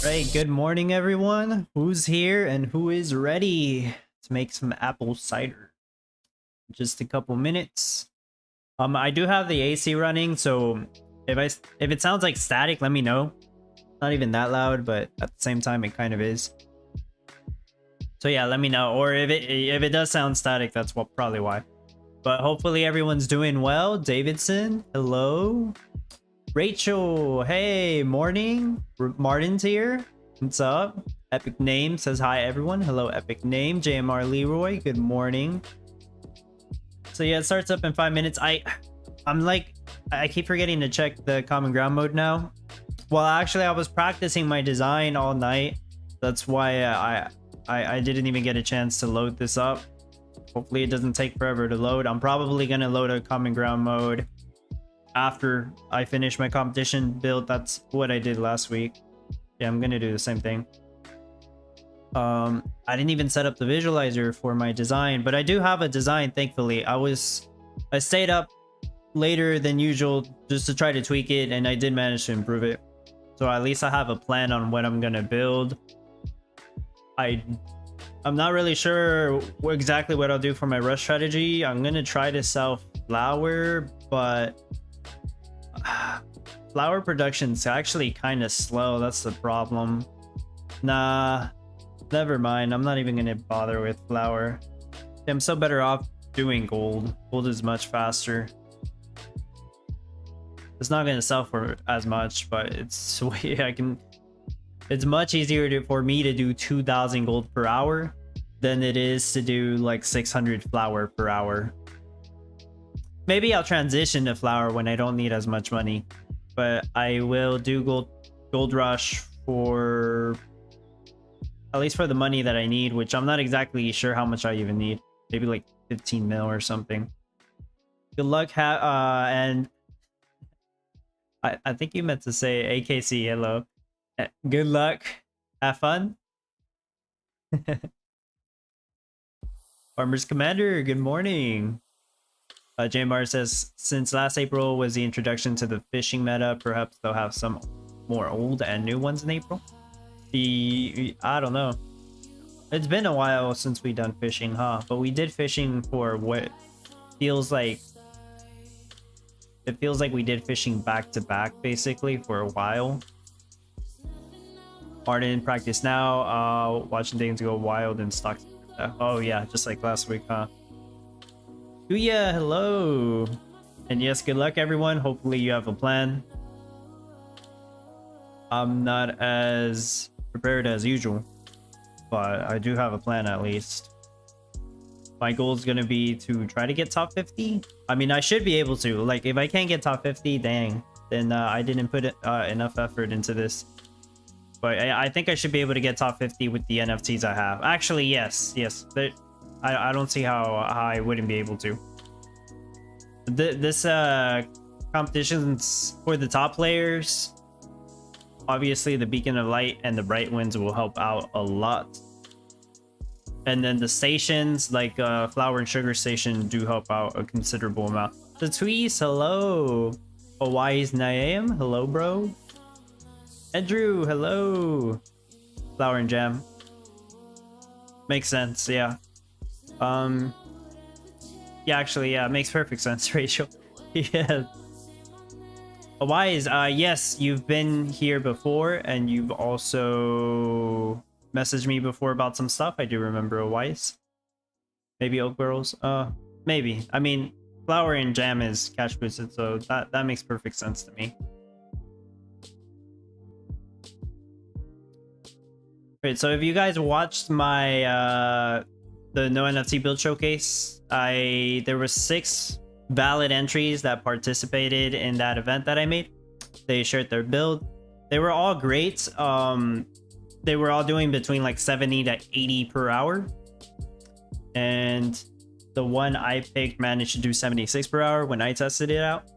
Right, good morning everyone. Who's here and who is ready to make some apple cider? Just a couple minutes. I do have the AC running, so if it sounds like static, let me know. Not even that loud, but at the same time it kind of is. So yeah, let me know. Or if it does sound static, that's probably why. But hopefully everyone's doing well. Davidson, hello. Rachel, hey, morning. Martin's here. What's up? Epic Name says hi, everyone. Hello, Epic Name. JMR Leroy, good morning. So yeah, it starts up in 5 minutes. I keep forgetting to check the common ground mode now. Well, actually, I was practicing my design all night. That's why I didn't even get a chance to load this up. Hopefully, it doesn't take forever to load. I'm probably gonna load a common ground mode after I finish my competition build. That's what I did last week. Yeah, I'm gonna do the same thing. I didn't even set up the visualizer for my design, but I do have a design, thankfully. I stayed up later than usual just to try to tweak it, and I did manage to improve it. So at least I have a plan on what I'm gonna build. I'm not really sure exactly what I'll do for my rush strategy. I'm gonna try to sell flour, but flour production's actually kind of slow. That's the problem. Nah, never mind. I'm not even gonna bother with flour. I'm so better off doing gold. Gold is much faster. It's not gonna sell for as much, but it's it's much easier for me to do 2,000 gold per hour than it is to do like 600 flour per hour. Maybe I'll transition to flour when I don't need as much money, but I will do gold rush for at least for the money that I need, which I'm not exactly sure how much I even need. Maybe like 15 mil or something. Good luck, and I think you meant to say AKC. Hello. Good luck. Have fun. Farmers Commander, good morning. JMR says, since last April was the introduction to the fishing meta, perhaps they'll have some more old and new ones in April. I don't know. It's been a while since we done fishing, huh? But we did fishing for what feels like... It feels like we did fishing back to back, basically, for a while. Martin, practice now. Watching things go wild in stock. Oh yeah, just like last week, huh? Booyah, hello. And yes, good luck everyone. Hopefully you have a plan. I'm not as prepared as usual, but I do have a plan at least. My goal is gonna be to try to get top 50. I mean, I should be able to. Like, if I can't get top 50, dang, then I didn't put enough effort into this. But I think I should be able to get top 50 with the NFTs I have. Actually, yes. I don't see how I wouldn't be able to. This competition's for the top players. Obviously, the Beacon of Light and the Bright Winds will help out a lot. And then the stations, like Flour and Sugar Station, do help out a considerable amount. The Tweez, hello. Hawaii's Naam, hello, bro. Andrew, hello. Flour and Jam. Makes sense, yeah. Yeah, actually, yeah, makes perfect sense, Rachel. Yeah. Hawaii's, yes, you've been here before, and you've also messaged me before about some stuff. I do remember Hawaii's. Maybe Oak Barrels? Maybe. I mean, Flour and Jam is cash boosted, so that makes perfect sense to me. Right, so if you guys watched my the No NFT build showcase, there were 6 valid entries that participated in that event that I made. They shared their build. They were all great. They were all doing between like 70 to 80 per hour. And the one I picked managed to do 76 per hour when I tested it out.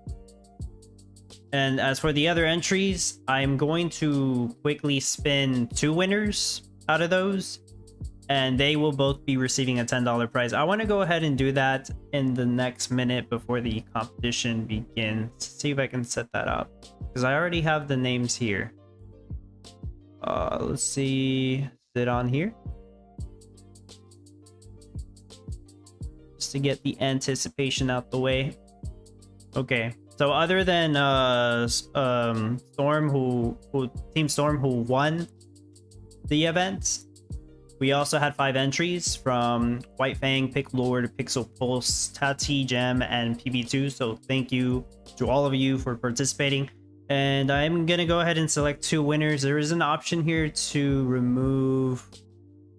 And as for the other entries, I'm going to quickly spin 2 winners out of those, and they will both be receiving a $10 prize. I want to go ahead and do that in the next minute before the competition begins. See if I can set that up, because I already have the names here. Let's see, is it on here? Just to get the anticipation out the way. Okay, so other than Storm, Team Storm, who won the event, we also had 5 entries from White Fang, Pick Lord, Pixel Pulse, Tati Gem, and PB2. So thank you to all of you for participating. And I'm gonna go ahead and select 2 winners. There is an option here to remove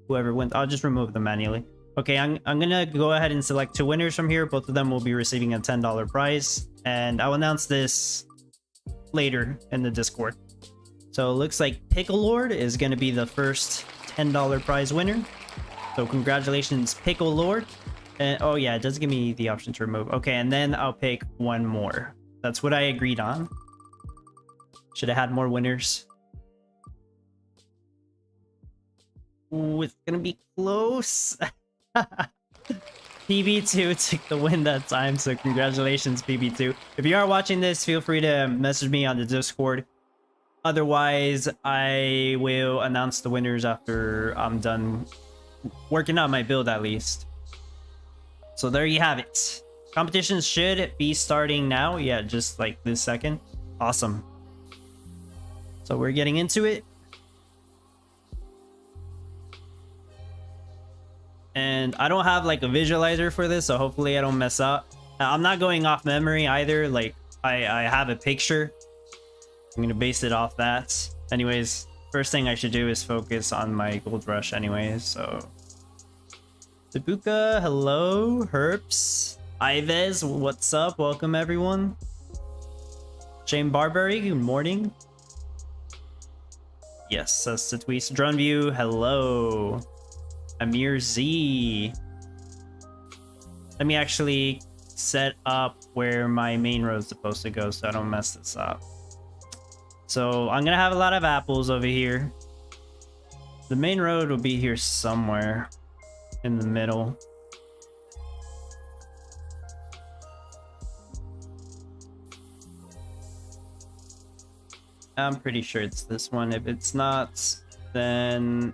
whoever wins. I'll just remove them manually. Okay, I'm gonna go ahead and select 2 winners from here. Both of them will be receiving a $10 prize, and I'll announce this later in the Discord. So it looks like Pickle Lord is gonna be the first $10 prize winner. So congratulations, Pickle Lord. And oh yeah, it does give me the option to remove. Okay, and then I'll pick 1 more. That's what I agreed on. Should have had more winners. Ooh, it's gonna be close. PB2 took the win that time, so congratulations, PB2. If you are watching this, feel free to message me on the Discord. Otherwise, I will announce the winners after I'm done working on my build, at least. So there you have it. Competitions should be starting now. Yeah, just like this second. Awesome. So we're getting into it. And I don't have like a visualizer for this, so hopefully I don't mess up. I'm not going off memory either. Like I have a picture. I'm gonna base it off that. Anyways, first thing I should do is focus on my gold rush anyways. So Tabuka, hello. Herps, Ives, what's up? Welcome everyone. Shane Barberry, good morning. Yes, that's the tweet. Drone View, hello. Amir Z. Let me actually set up where my main road is supposed to go so I don't mess this up. So I'm gonna have a lot of apples over here. The main road will be here somewhere in the middle. I'm pretty sure it's this one. If it's not, then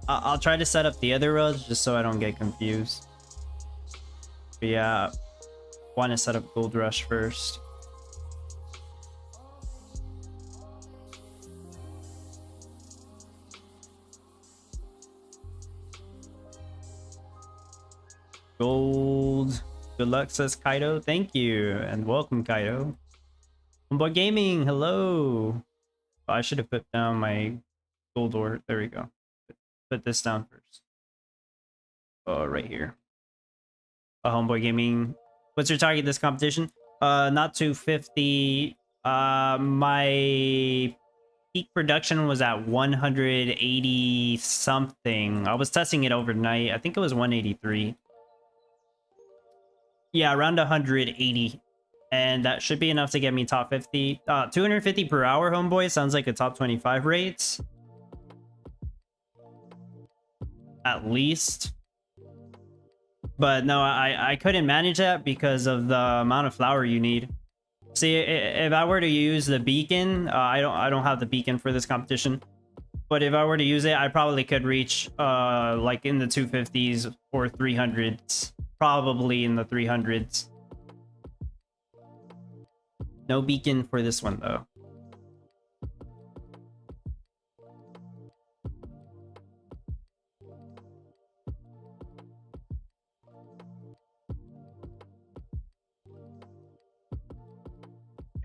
I'll try to set up the other roads just so I don't get confused. But yeah, want to set up Gold Rush first. Gold. Good luck, says Kaido. Thank you, and welcome, Kaido. Homeboy Gaming, hello. Oh, I should have put down my gold ore. There we go. Put this down first. Oh, right here. Homeboy Gaming. What's your target this competition? Not 250. My peak production was at 180 something. I was testing it overnight. I think it was 183. Yeah, around 180. And that should be enough to get me top 50. 250 per hour, homeboy. Sounds like a top 25 rate. At least. But no, I couldn't manage that because of the amount of flour you need. See, if I were to use the beacon, I don't have the beacon for this competition. But if I were to use it, I probably could reach like in the 250s or 300s. Probably in the 300s. No beacon for this one though.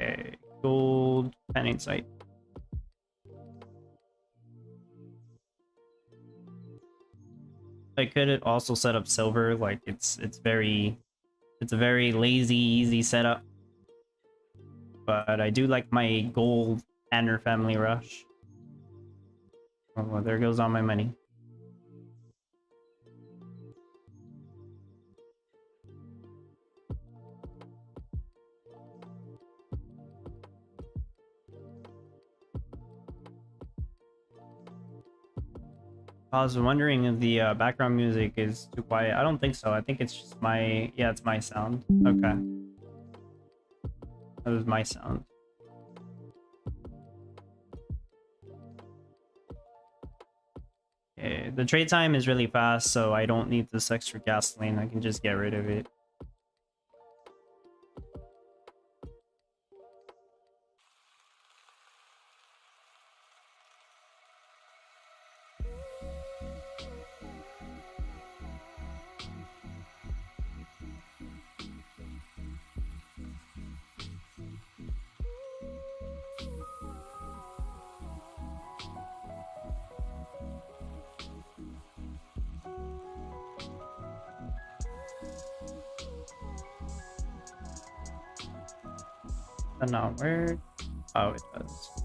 Okay, gold pen insight. I could also set up silver. Like it's a very lazy, easy setup. But I do like my gold Tanner family rush. Oh, well, there goes all my money. I was wondering if the background music is too quiet. I don't think so. I think it's just my... Yeah, it's my sound. Okay. That was my sound. Okay. The trade time is really fast, so I don't need this extra gasoline. I can just get rid of it. Not where? Oh, it does.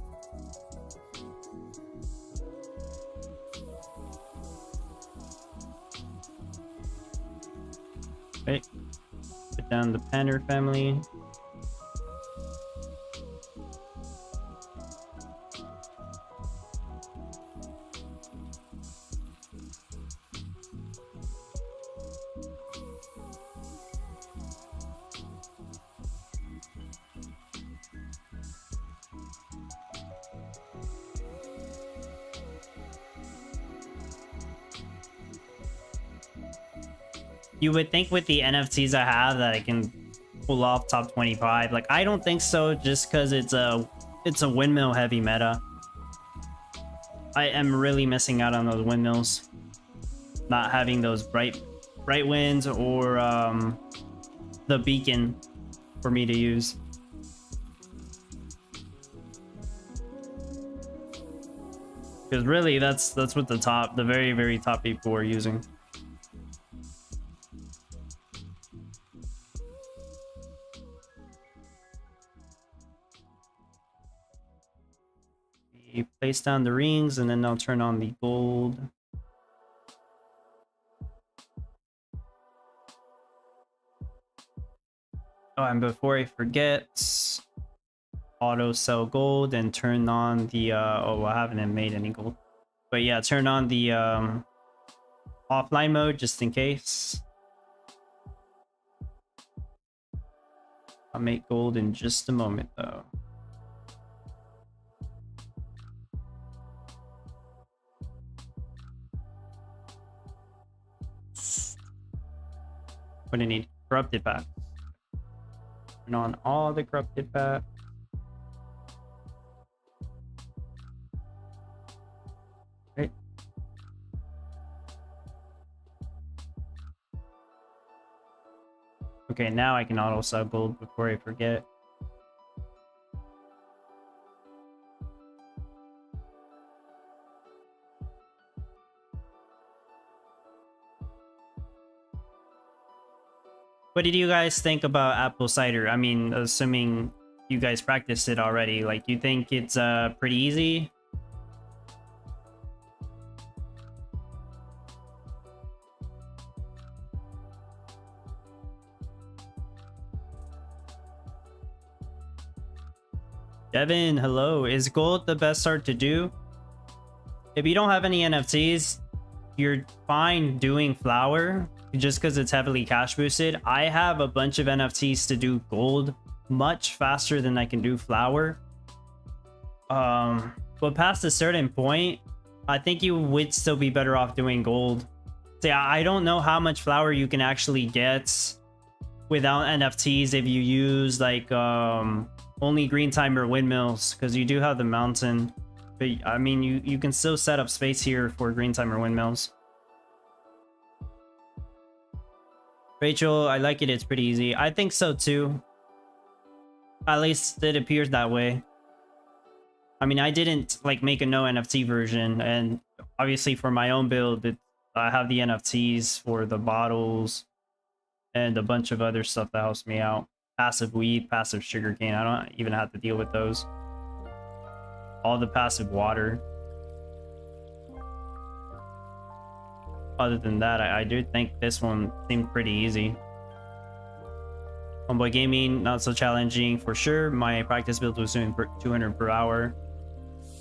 Okay. Put down the Panner family. You would think with the NFTs I have that I can pull off top 25. Like, I don't think so, just because it's a windmill heavy meta. I am really missing out on those windmills. Not having those bright winds or the beacon for me to use. Because really that's what the very top people are using. You place down the rings and then I'll turn on the gold. Oh, and before I forget, auto sell gold and turn on the oh, I haven't made any gold, but yeah, turn on the offline mode just in case. I'll make gold in just a moment though. What do you need? Corrupted path. Turn on all the corrupted path. Right. Okay, now I can auto sell gold before I forget. What did you guys think about apple cider? I mean, assuming you guys practiced it already, like, you think it's pretty easy? Devin, hello. Is gold the best start to do? If you don't have any NFTs, you're fine doing flower just because it's heavily cash boosted. I have a bunch of NFTs to do gold much faster than I can do flower. But past a certain point, I think you would still be better off doing gold. So yeah, I don't know how much flower you can actually get without NFTs if you use like only green timer windmills, because you do have the mountain. But I mean, you can still set up space here for green timer windmills. Rachel, I like it. It's pretty easy. I think so too. At least it appears that way. I mean, I didn't like make a no NFT version, and obviously for my own build, I have the NFTs for the bottles and a bunch of other stuff that helps me out. Passive weed, passive sugarcane. I don't even have to deal with those. All the passive water. Other than that, I do think this one seemed pretty easy. Homeboy Gaming, not so challenging for sure. My practice build was doing 200 per hour.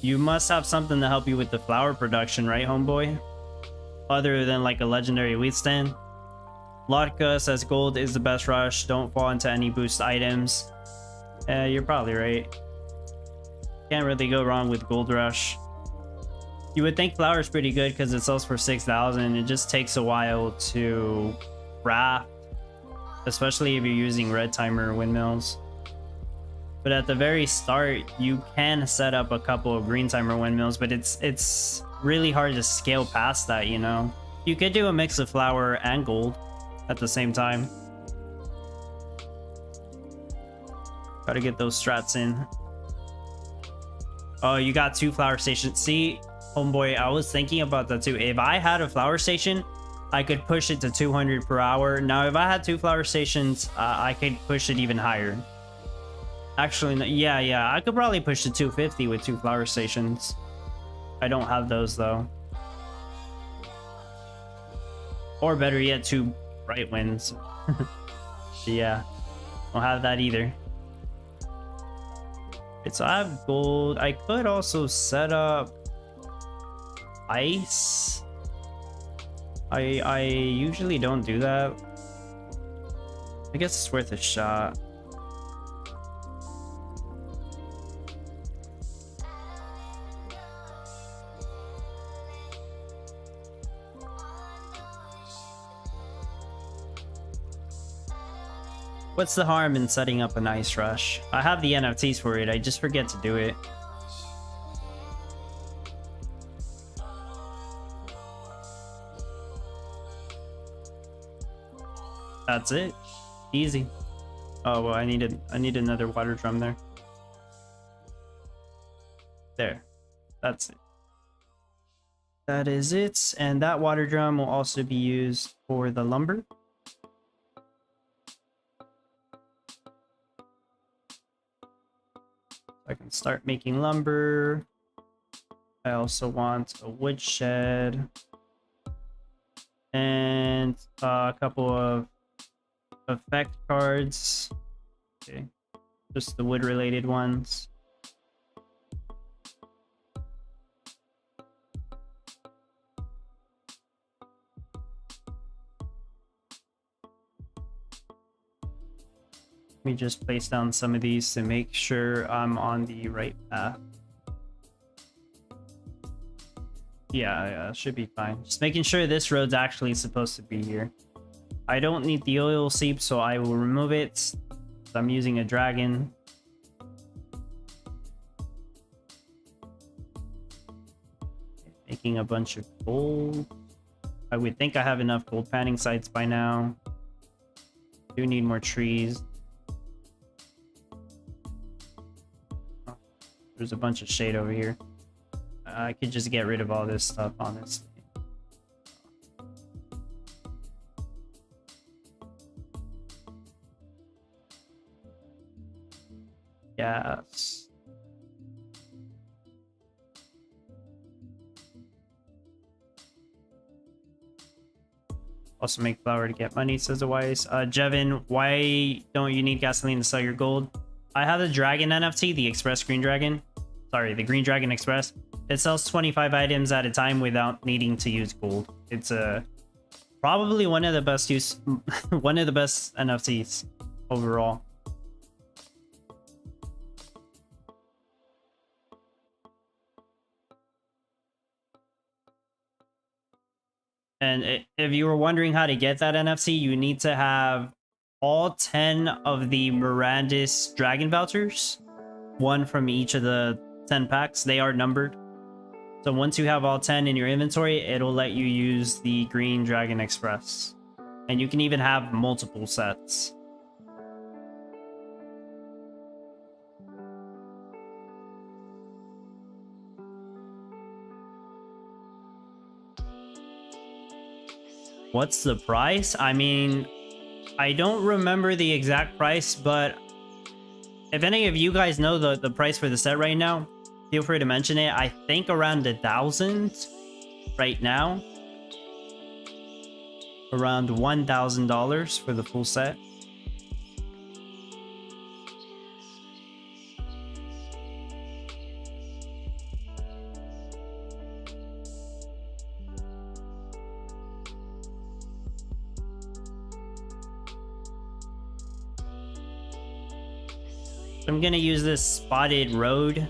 You must have something to help you with the flower production, right, homeboy? other than like a legendary wheat stand. Lotka says gold is the best rush. Don't fall into any boost items. You're probably right. Can't really go wrong with gold rush. You would think flour is pretty good because it sells for 6,000. It just takes a while to craft, especially if you're using red timer windmills. But at the very start, you can set up a couple of green timer windmills, but it's really hard to scale past that, you know? You could do a mix of flour and gold at the same time. Gotta get those strats in. Oh, you got 2 flour stations. See, homeboy, I was thinking about that too. If I had a flour station, I could push it to 200 per hour. Now, if I had 2 flour stations, I could push it even higher. Actually, no, yeah, I could probably push to 250 with 2 flour stations. I don't have those though. Or better yet, 2 bright winds. Yeah, don't have that either. Okay, so I have gold. I could also set up ice. I usually don't do that. I guess it's worth a shot. What's the harm in setting up an ice rush? I have the NFTs for it, I just forget to do it. That's it. Easy. Oh well, I need another water drum there. There. That's it. That is it. And that water drum will also be used for the lumber. I can start making lumber. I also want a woodshed and a couple of effect cards. Okay, just the wood related ones. Let me just place down some of these to make sure I'm on the right path. Yeah, should be fine. Just making sure this road's actually supposed to be here. I don't need the oil seep, so I will remove it. I'm using a dragon. Making a bunch of gold. I would think I have enough gold panning sites by now. Do need more trees. There's a bunch of shade over here. I could just get rid of all this stuff, honestly. Yes. Also make flour to get money, says the wise. Jevin, why don't you need gasoline to sell your gold? I have the Dragon NFT, the Express Green Dragon. Sorry, the Green Dragon Express. It sells 25 items at a time without needing to use gold. It's probably one of the best one of the best NFTs overall. And if you were wondering how to get that NFT, you need to have all 10 of the Mirandis Dragon vouchers. One from each of the 10 packs. They are numbered. So once you have all 10 in your inventory, it'll let you use the Green Dragon Express. And you can even have multiple sets. What's the price? I mean, I don't remember the exact price, but if any of you guys know the price for the set right now, feel free to mention it. I think around 1,000 right now. Around $1,000 for the full set. I'm gonna use this spotted road.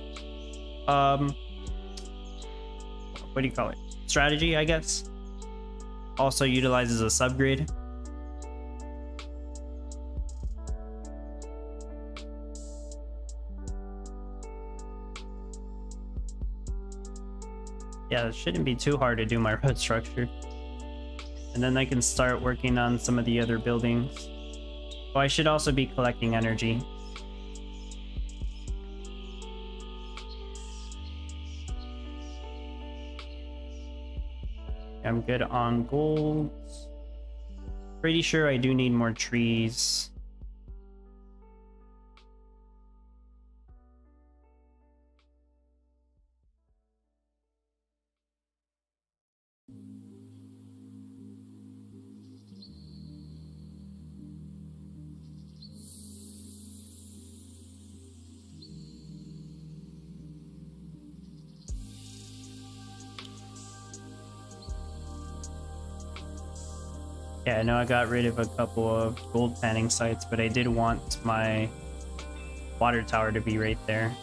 What do you call it? Strategy, I guess. Also utilizes a subgrid. Yeah, it shouldn't be too hard to do my road structure. And then I can start working on some of the other buildings. Oh, I should also be collecting energy. I'm good on gold. Pretty sure I do need more trees. Yeah, I know I got rid of a couple of gold panning sites, but I did want my water tower to be right there.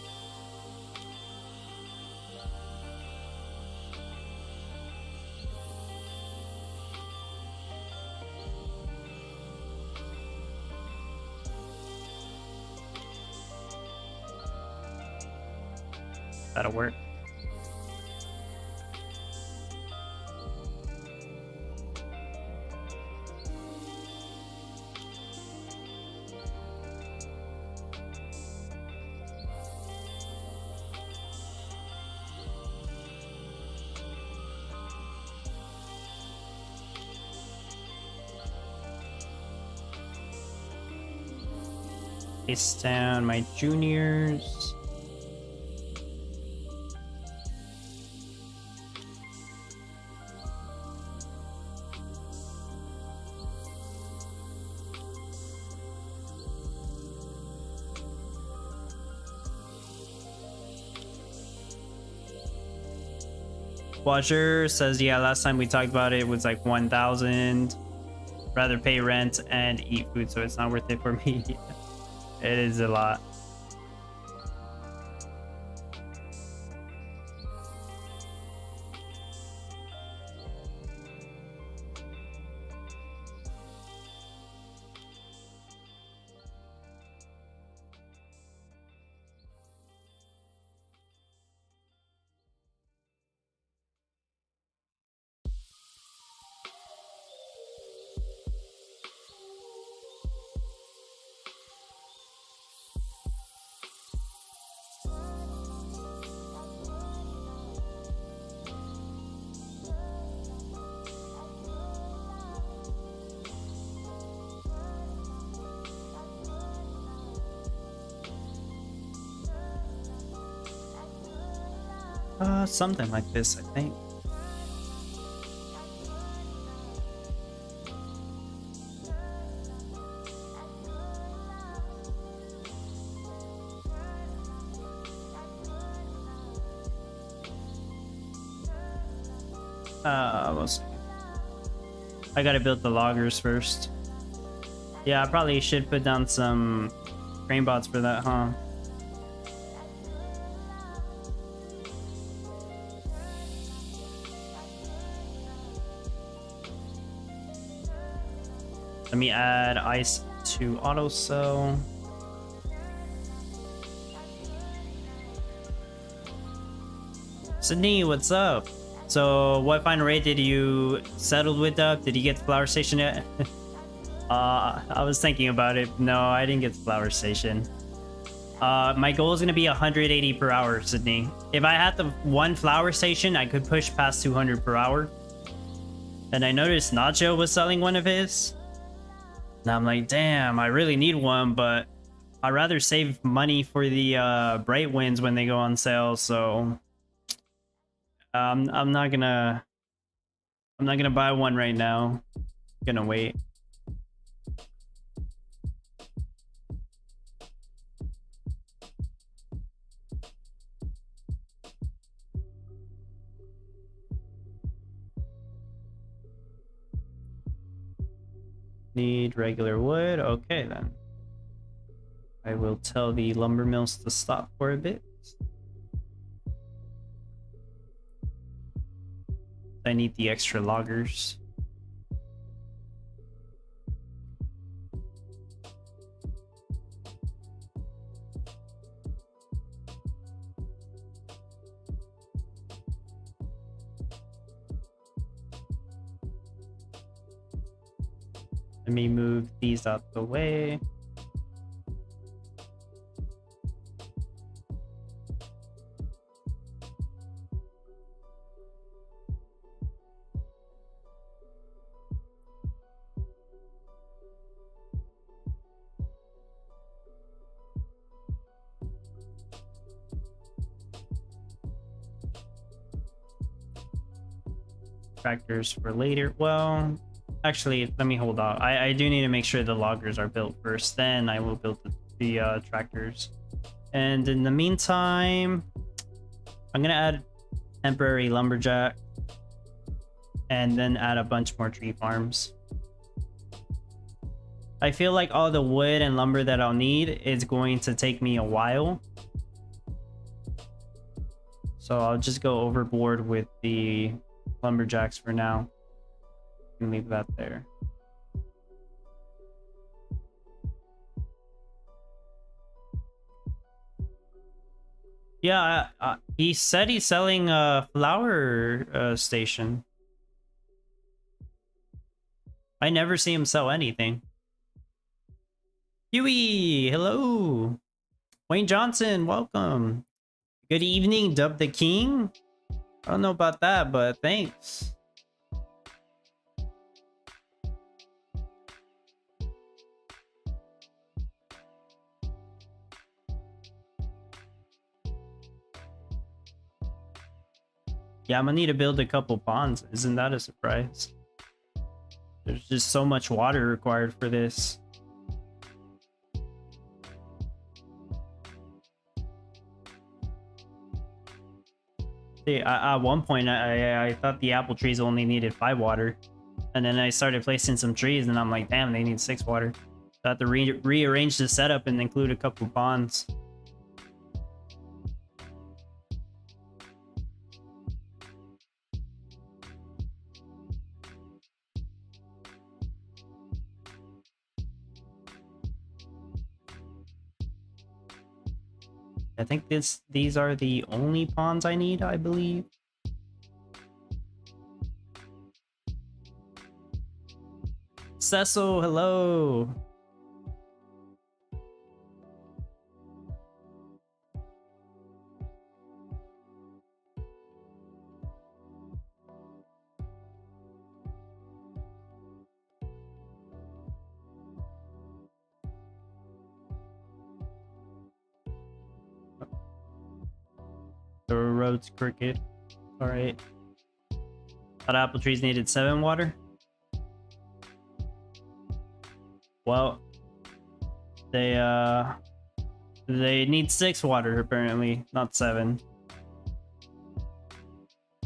That'll work. Place down my juniors. Watcher says, yeah, last time we talked about it was like 1,000. Rather pay rent and eat food, so it's not worth it for me. It is a lot. Something like this, I think. We'll see. I gotta build the loggers first. Yeah, I probably should put down some crane bots for that, huh? Let me add ice to auto sell. Sydney, what's up? So what final rate did you settle with up? Did you get the flower station yet? I was thinking about it. No, I didn't get the flower station. My goal is gonna be 180 per hour, Sydney. If I had the one flower station, I could push past 200 per hour. And I noticed Nacho was selling one of his. And I'm like, damn, I really need one, but I'd rather save money for the bright winds when they go on sale. So I'm not gonna buy one right now. I'm gonna wait. Need regular wood. Okay then. I will tell the lumber mills to stop for a bit. I need the extra loggers. Let me move these out the way. Tractors for later. Well, actually, let me hold on. I do need to make sure the loggers are built first. Then I will build the tractors. And in the meantime, I'm gonna add temporary lumberjack, and then add a bunch more tree farms. I feel like all the wood and lumber that I'll need is going to take me a while. So I'll just go overboard with the lumberjacks for now and leave that there. Yeah, he said he's selling a flower station. I never see him sell anything. Huey, hello. Wayne Johnson, welcome. Good evening, Dub the King. I don't know about that, but thanks. Yeah, I'm gonna need to build a couple ponds. Isn't that a surprise? There's just so much water required for this. See, at one point, I thought the apple trees only needed 5 water. And then I started placing some trees, and I'm like, damn, they need 6 water. So I have to rearrange the setup and include a couple ponds. I think these are the only ponds I need, I believe. Cecil, hello. The road's crooked. All right. Thought apple trees needed 7 water. Well, they need 6 water apparently, not 7.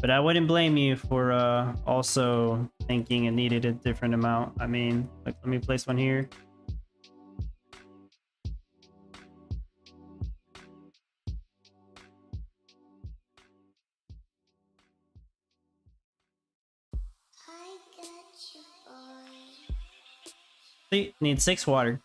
But I wouldn't blame you for also thinking it needed a different amount. I mean, like, let me place one here. See, need 6 water.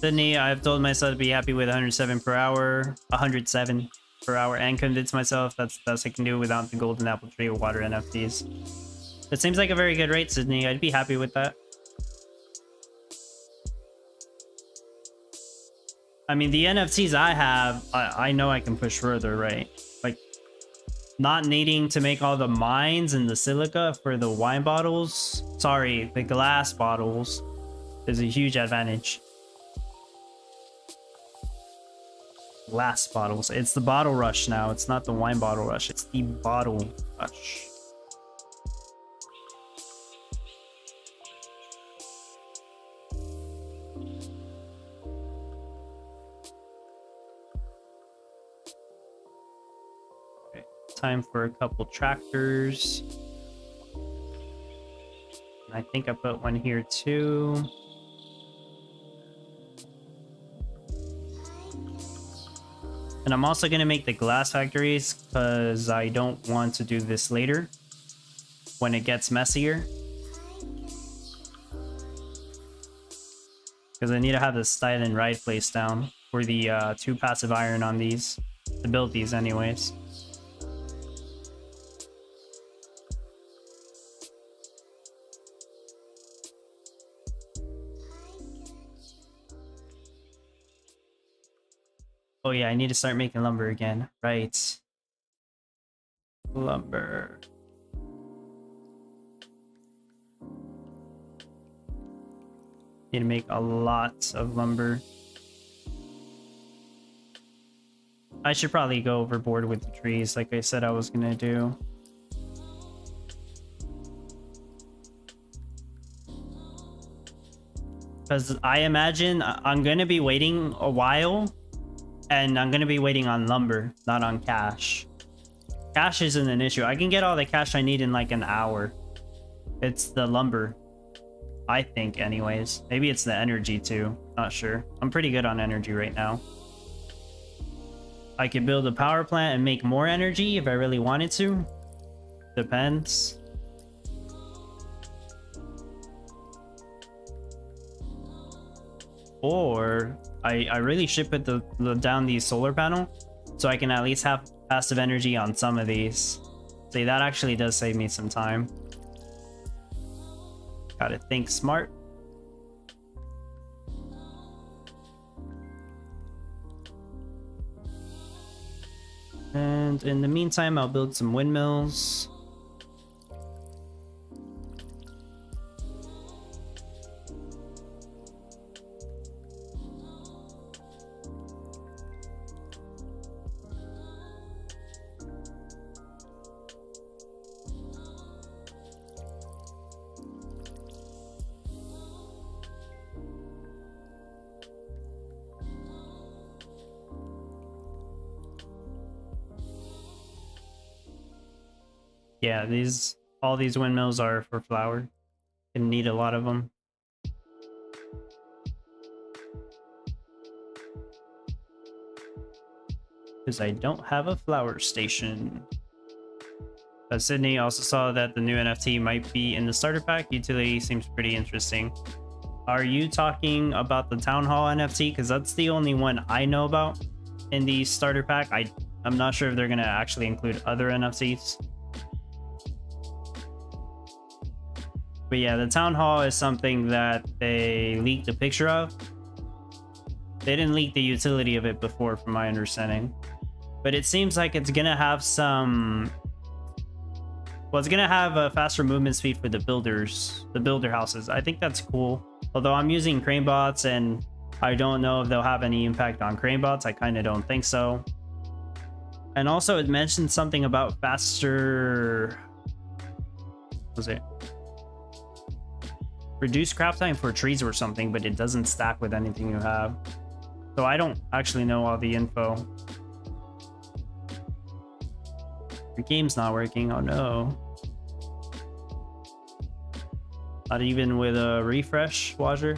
Sydney, I've told myself to be happy with 107 per hour, 107 per hour, and convince myself that's I can do without the golden apple tree or water NFTs. It seems like a very good rate, Sydney. I'd be happy with that. I mean, the NFTs I have, I know I can push further, right? Like, not needing to make all the mines and the silica for the wine bottles, sorry, the glass bottles, is a huge advantage. Glass bottles. It's the bottle rush now. It's not the wine bottle rush. It's the bottle rush. time for a couple tractors. And I think I put one here too. And I'm also going to make the glass factories because I don't want to do this later when it gets messier. Because I need to have the style and ride place down for the 2 passive iron on these. To build these anyways. Oh yeah, I need to start making lumber again. Right. Lumber. Need to make a lot of lumber. I should probably go overboard with the trees like I said I was gonna do. Because I imagine I'm gonna be waiting a while. And I'm gonna be waiting on lumber, not on cash. Cash isn't an issue. I can get all the cash I need in like an hour. It's the lumber. I think anyways. Maybe it's the energy too. Not sure. I'm pretty good on energy right now. I could build a power plant and make more energy if I really wanted to. Depends. Or I really should put down the solar panel so I can at least have passive energy on some of these. See, that actually does save me some time. Gotta think smart. And in the meantime, I'll build some windmills. Yeah, all these windmills are for flour. Gonna need a lot of them. Because I don't have a flour station. Sydney also saw that the new NFT might be in the starter pack. Utility seems pretty interesting. Are you talking about the Town Hall NFT? Because that's the only one I know about in the starter pack. I'm not sure if they're going to actually include other NFTs. But yeah, the Town Hall is something that they leaked a picture of. They didn't leak the utility of it before, from my understanding. But it seems like it's going to have some... Well, it's going to have a faster movement speed for the builder houses. I think that's cool. Although I'm using crane bots and I don't know if they'll have any impact on crane bots. I kind of don't think so. And also it mentioned something about faster... What was it? Reduce craft time for trees or something, but it doesn't stack with anything you have. So I don't actually know all the info. Your game's not working. Oh no. Not even with a refresh, Wager.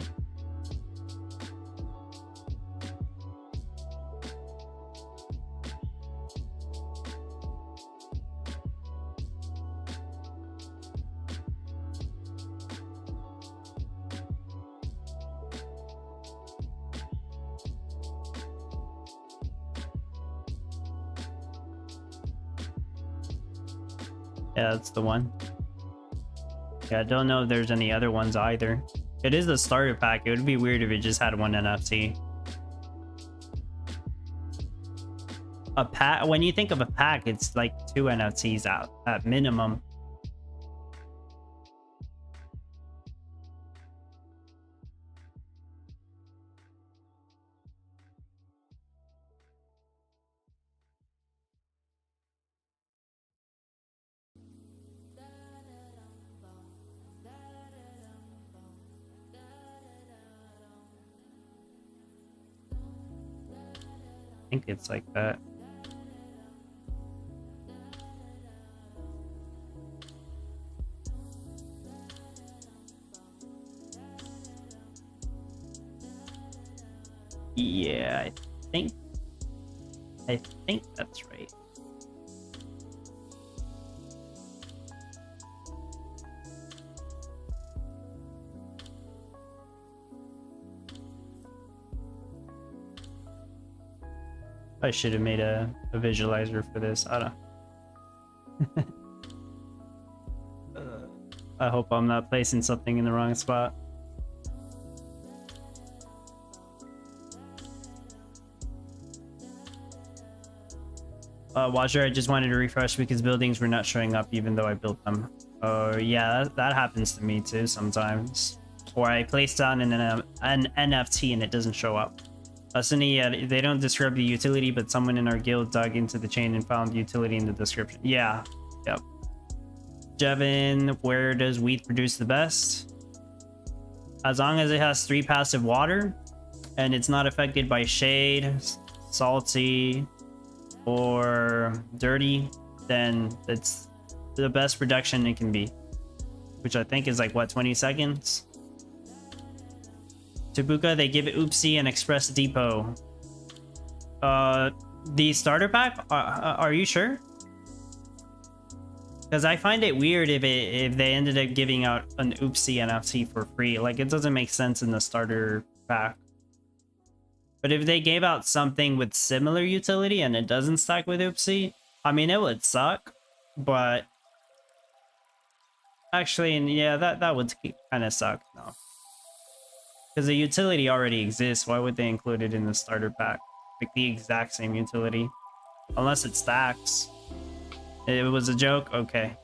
Yeah, that's the one. Yeah, I don't know if there's any other ones either. It is a starter pack. It would be weird if it just had one NFT. A pack, when you think of a pack, it's like 2 NFTs out at minimum. I think it's like that. Yeah, think I think that's right. I should have made a visualizer for this. I don't. I hope I'm not placing something in the wrong spot. Watcher, I just wanted to refresh because buildings were not showing up even though I built them. Oh yeah, that happens to me too sometimes. Or I place down an NFT and it doesn't show up. Sunny, they don't describe the utility, but someone in our guild dug into the chain and found utility in the description. Yeah, yep. Jevin, where does wheat produce the best? As long as it has 3 passive water and it's not affected by shade, salty, or dirty, then it's the best production it can be, which I think is like what, 20 seconds. Tabuka, they give it Oopsie and Express Depot. The starter pack, are you sure? Because I find it weird if they ended up giving out an Oopsie NFT for free. Like, it doesn't make sense in the starter pack. But if they gave out something with similar utility and it doesn't stack with Oopsie, I mean, it would suck. But actually, yeah, that would kind of suck. No, because the utility already exists. Why would they include it in the starter pack? Like the exact same utility, unless it stacks. It was a joke. Okay.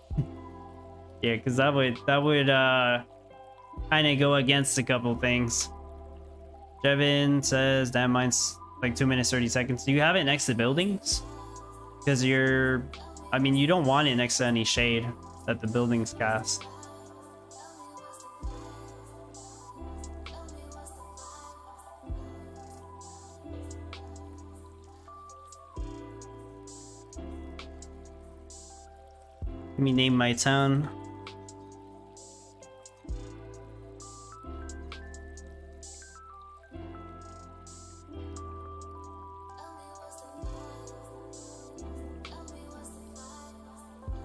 Yeah, because that would kind of go against a couple things. Jevin says, damn, mine's like 2 minutes 30 seconds. Do you have it next to buildings? Because I mean, you don't want it next to any shade that the buildings cast. Let me name my town.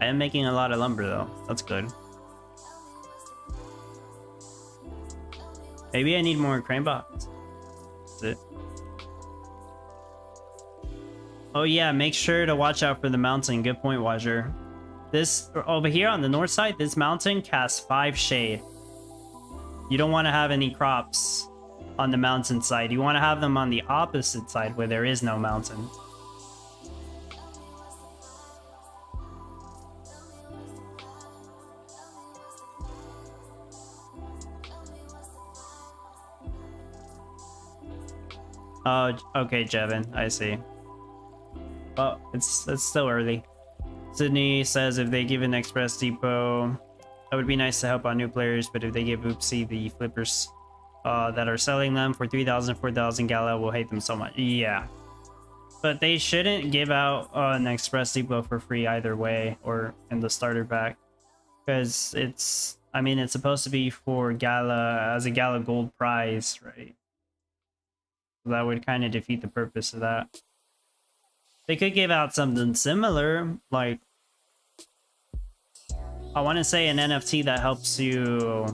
I am making a lot of lumber though. That's good. Maybe I need more crane box. That's it. Oh yeah, make sure to watch out for the mountain. Good point, Watcher. This over here on the north side, this mountain casts 5 shade. You don't want to have any crops on the mountain side. You want to have them on the opposite side where there is no mountain. Oh, okay, Jevin, I see. Well, it's still early. Sydney says if they give an Express Depot, that would be nice to help out new players, but if they give Oopsie, the flippers that are selling them for 3,000, 4,000 Gala will hate them so much. Yeah. But they shouldn't give out an Express Depot for free either way, or in the starter pack. Because it's, I mean, it's supposed to be for Gala, as a Gala gold prize, right? So that would kind of defeat the purpose of that. They could give out something similar, like, I want to say an NFT that helps you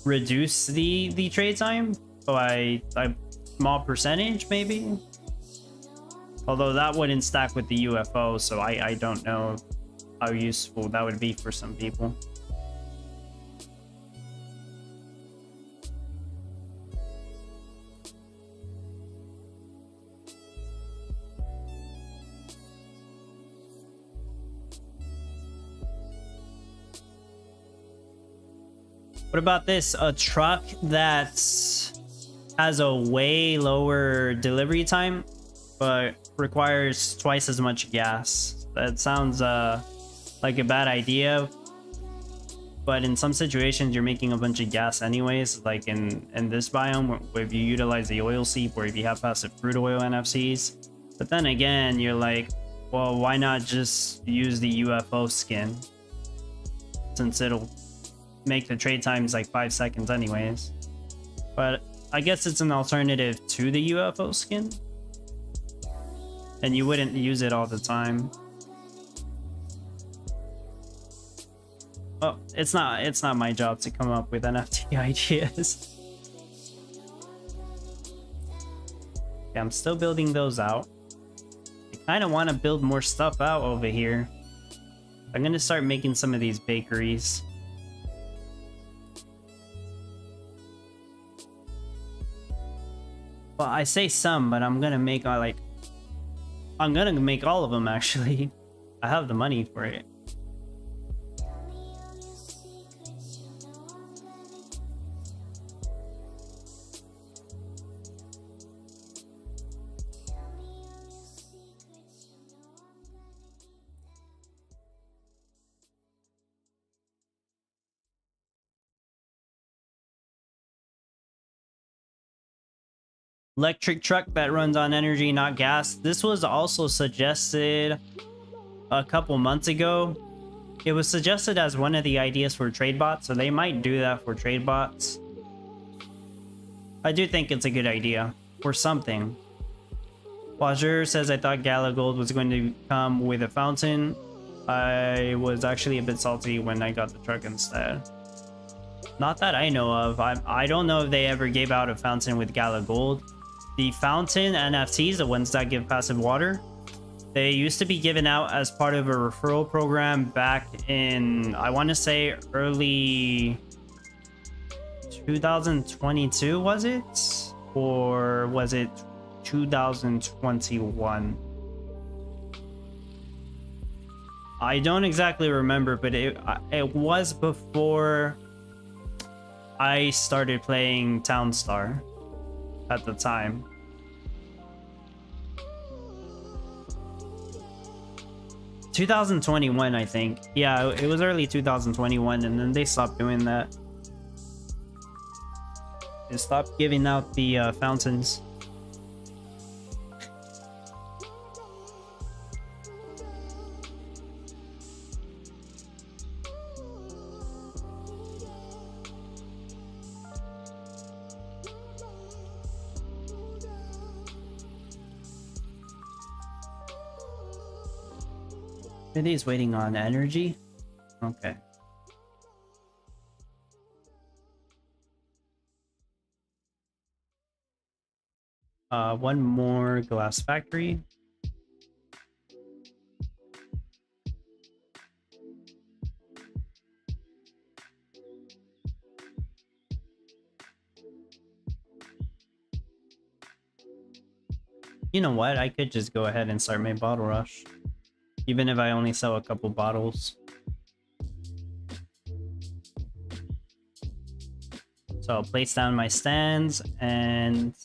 reduce the trade time by a small percentage, maybe. Although that wouldn't stack with the UFO, so I don't know how useful that would be for some people. What about this? A truck that has a way lower delivery time, but requires twice as much gas. That sounds like a bad idea, but in some situations you're making a bunch of gas anyways, like in this biome, if you utilize the oil seep or if you have passive crude oil NFCs. But then again, you're like, well, why not just use the UFO skin, since it'll make the trade times like 5 seconds anyways. But I guess it's an alternative to the UFO skin. And you wouldn't use it all the time. Well, it's not my job to come up with NFT ideas. Okay, I'm still building those out. I kind of want to build more stuff out over here. I'm gonna start making some of these bakeries. Well, I say some, but I'm gonna make I'm gonna make all of them actually. I have the money for it. Electric truck that runs on energy, not gas. This was also suggested a couple months ago. It was suggested as one of the ideas for trade bots, so they might do that for trade bots. I do think it's a good idea for something. Wazir says, I thought Gala Gold was going to come with a fountain. I was actually a bit salty when I got the truck instead. Not that I know of. I don't know if they ever gave out a fountain with Gala Gold. The fountain NFTs, the ones that give passive water, they used to be given out as part of a referral program back in, I want to say, early 2022, was it? Or was it 2021? I don't exactly remember, but it was before I started playing Townstar at the time. ...2021, I think. Yeah, it was early 2021, and then they stopped doing that. They stopped giving out the fountains. It is waiting on energy. Okay. One more glass factory. You know what? I could just go ahead and start my bottle rush. Even if I only sell a couple bottles. So I'll place down my stands and...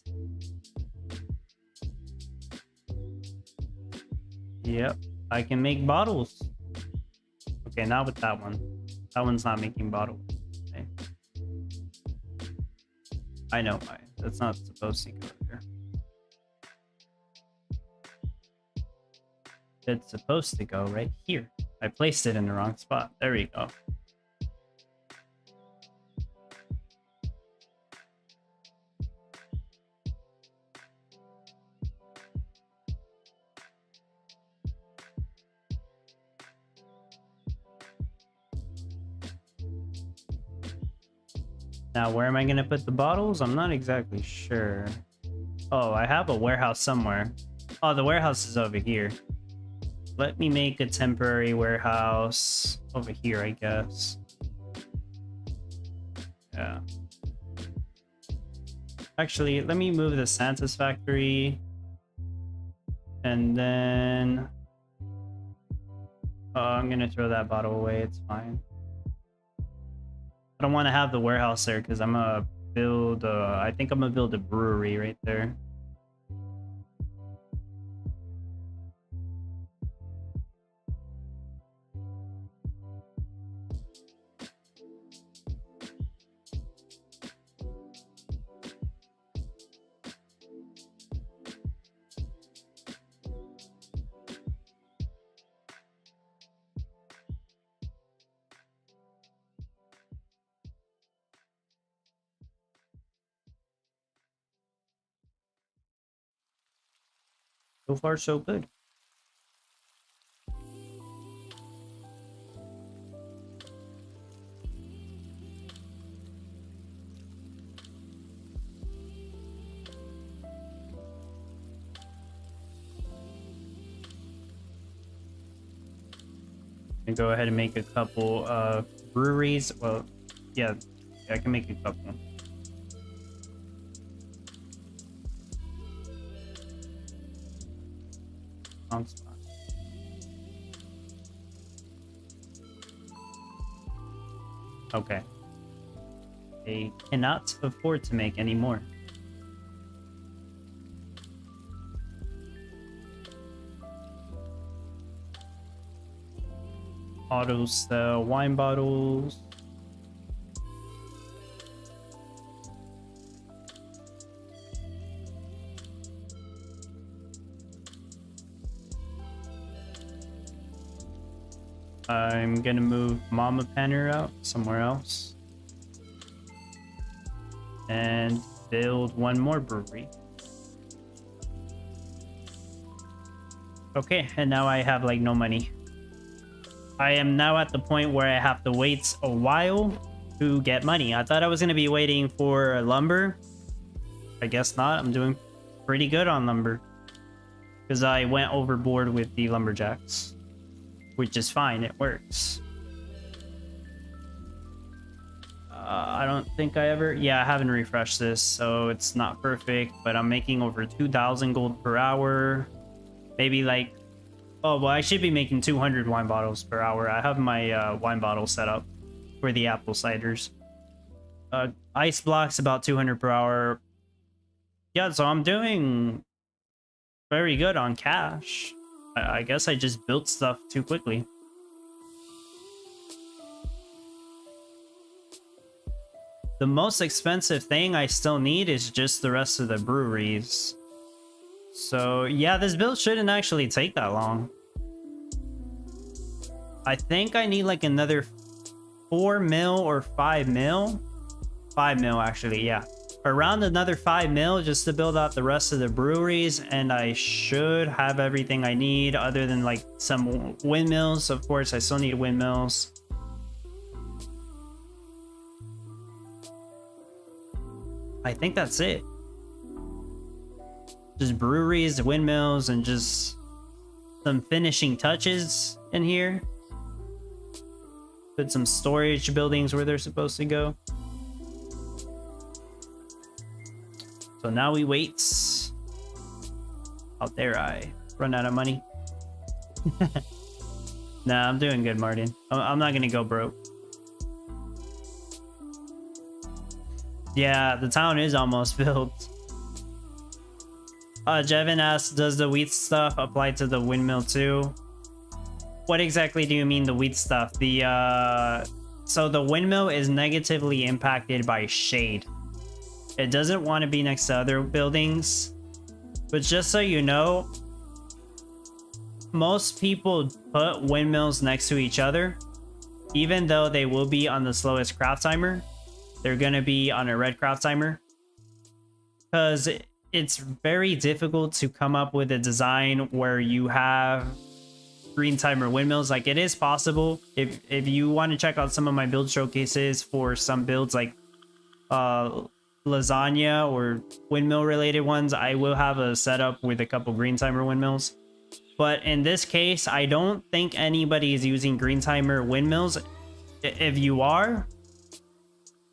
Yep, I can make bottles. Okay, not with that one. That one's not making bottles. Okay. I know why. That's not supposed to go there. It's supposed to go right here. I placed it in the wrong spot. There we go. Now, where am I going to put the bottles? I'm not exactly sure. Oh, I have a warehouse somewhere. Oh, the warehouse is over here. Let me make a temporary warehouse over here, I guess. Yeah. Actually, let me move the Santa's factory. And then... Oh, I'm gonna throw that bottle away. It's fine. I don't want to have the warehouse there because I'm gonna build... I think I'm gonna build a brewery right there. So far, so good. And go ahead and make a couple breweries. Well, yeah, I can make a couple. Wrong spot. Okay. They cannot afford to make any more. Auto sell wine bottles. I'm gonna move Mama Penner out somewhere else and build one more brewery. Okay, and now I have like no money. I am now at the point where I have to wait a while to get money. I thought I was going to be waiting for lumber. I guess not. I'm doing pretty good on lumber because I went overboard with the lumberjacks, which is fine. It works. I don't think I ever... Yeah, I haven't refreshed this, so it's not perfect, but I'm making over 2,000 gold per hour. Maybe like... Oh, well, I should be making 200 wine bottles per hour. I have my wine bottle set up for the apple ciders. Ice blocks about 200 per hour. Yeah, so I'm doing very good on cash. I guess I just built stuff too quickly. The most expensive thing I still need is just the rest of the breweries. So yeah, this build shouldn't actually take that long. I think I need like another 4 mil or 5 mil. 5 mil actually, yeah. Around another 5 mil just to build out the rest of the breweries, and I should have everything I need other than like some windmills. Of course, I still need windmills. I think that's it. Just breweries, windmills, and just some finishing touches in here. Put some storage buildings where they're supposed to go. So now we wait. How dare I run out of money? Nah, I'm doing good, Martin. I'm not gonna go broke. Yeah, the town is almost built. Jevin asks, does the wheat stuff apply to the windmill too? What exactly do you mean the wheat stuff? So the windmill is negatively impacted by shade. It doesn't want to be next to other buildings. But just so you know, most people put windmills next to each other. Even though they will be on the slowest craft timer, they're going to be on a red craft timer. Because it's very difficult to come up with a design where you have green timer windmills. Like, it is possible. If you want to check out some of my build showcases for some builds like lasagna or windmill related ones, I will have a setup with a couple green timer windmills. But in this case, I don't think anybody is using green timer windmills. If you are,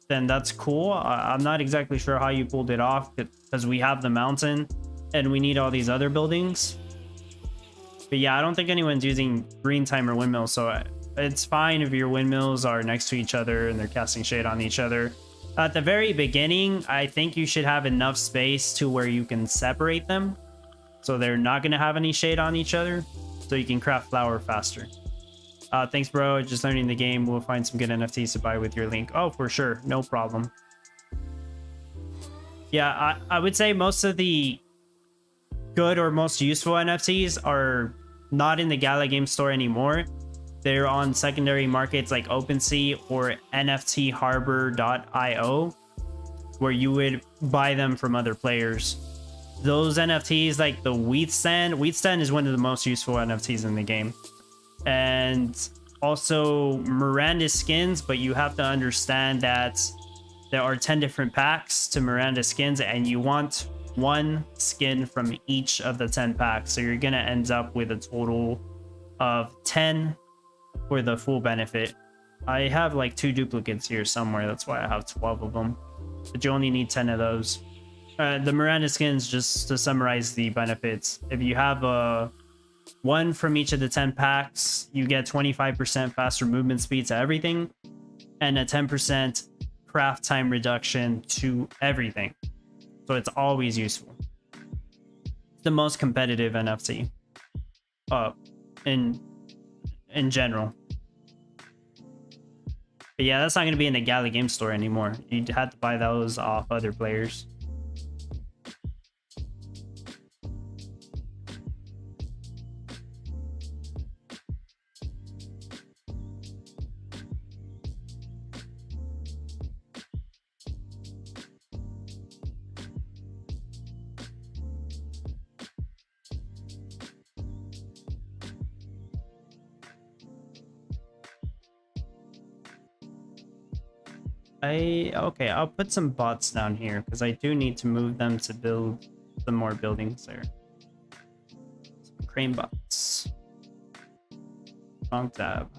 then that's cool. I'm not exactly sure how you pulled it off because we have the mountain and we need all these other buildings. But yeah, I don't think anyone's using green timer windmills, so it's fine if your windmills are next to each other and they're casting shade on each other. At the very beginning, I think you should have enough space to where you can separate them, so they're not going to have any shade on each other, so you can craft flour faster. Thanks, bro. Just learning the game. We'll find some good NFTs to buy with your link. Oh, for sure. No problem. Yeah, I would say most of the good or most useful NFTs are not in the Gala game store anymore. They're on secondary markets like OpenSea or NFTHarbor.io, where you would buy them from other players. those NFTs, like the wheat stand is one of the most useful NFTs in the game. And also Miranda skins, but you have to understand that there are 10 different packs to Miranda skins, and you want one skin from each of the 10 packs. So you're gonna end up with a total of 10 for the full benefit. I have like 2 duplicates here somewhere, that's why I have 12 of them, but you only need 10 of those. The Miranda skins, just to summarize the benefits, if you have one from each of the 10 packs, you get 25% faster movement speed to everything, and a 10% craft time reduction to everything. So it's always useful. It's the most competitive NFT in general. But yeah, that's not going to be in the Gala game store anymore. You had to buy those off other players. Okay, I'll put some bots down here because I do need to move them to build some more buildings there. Some crane bots. Wrong tab.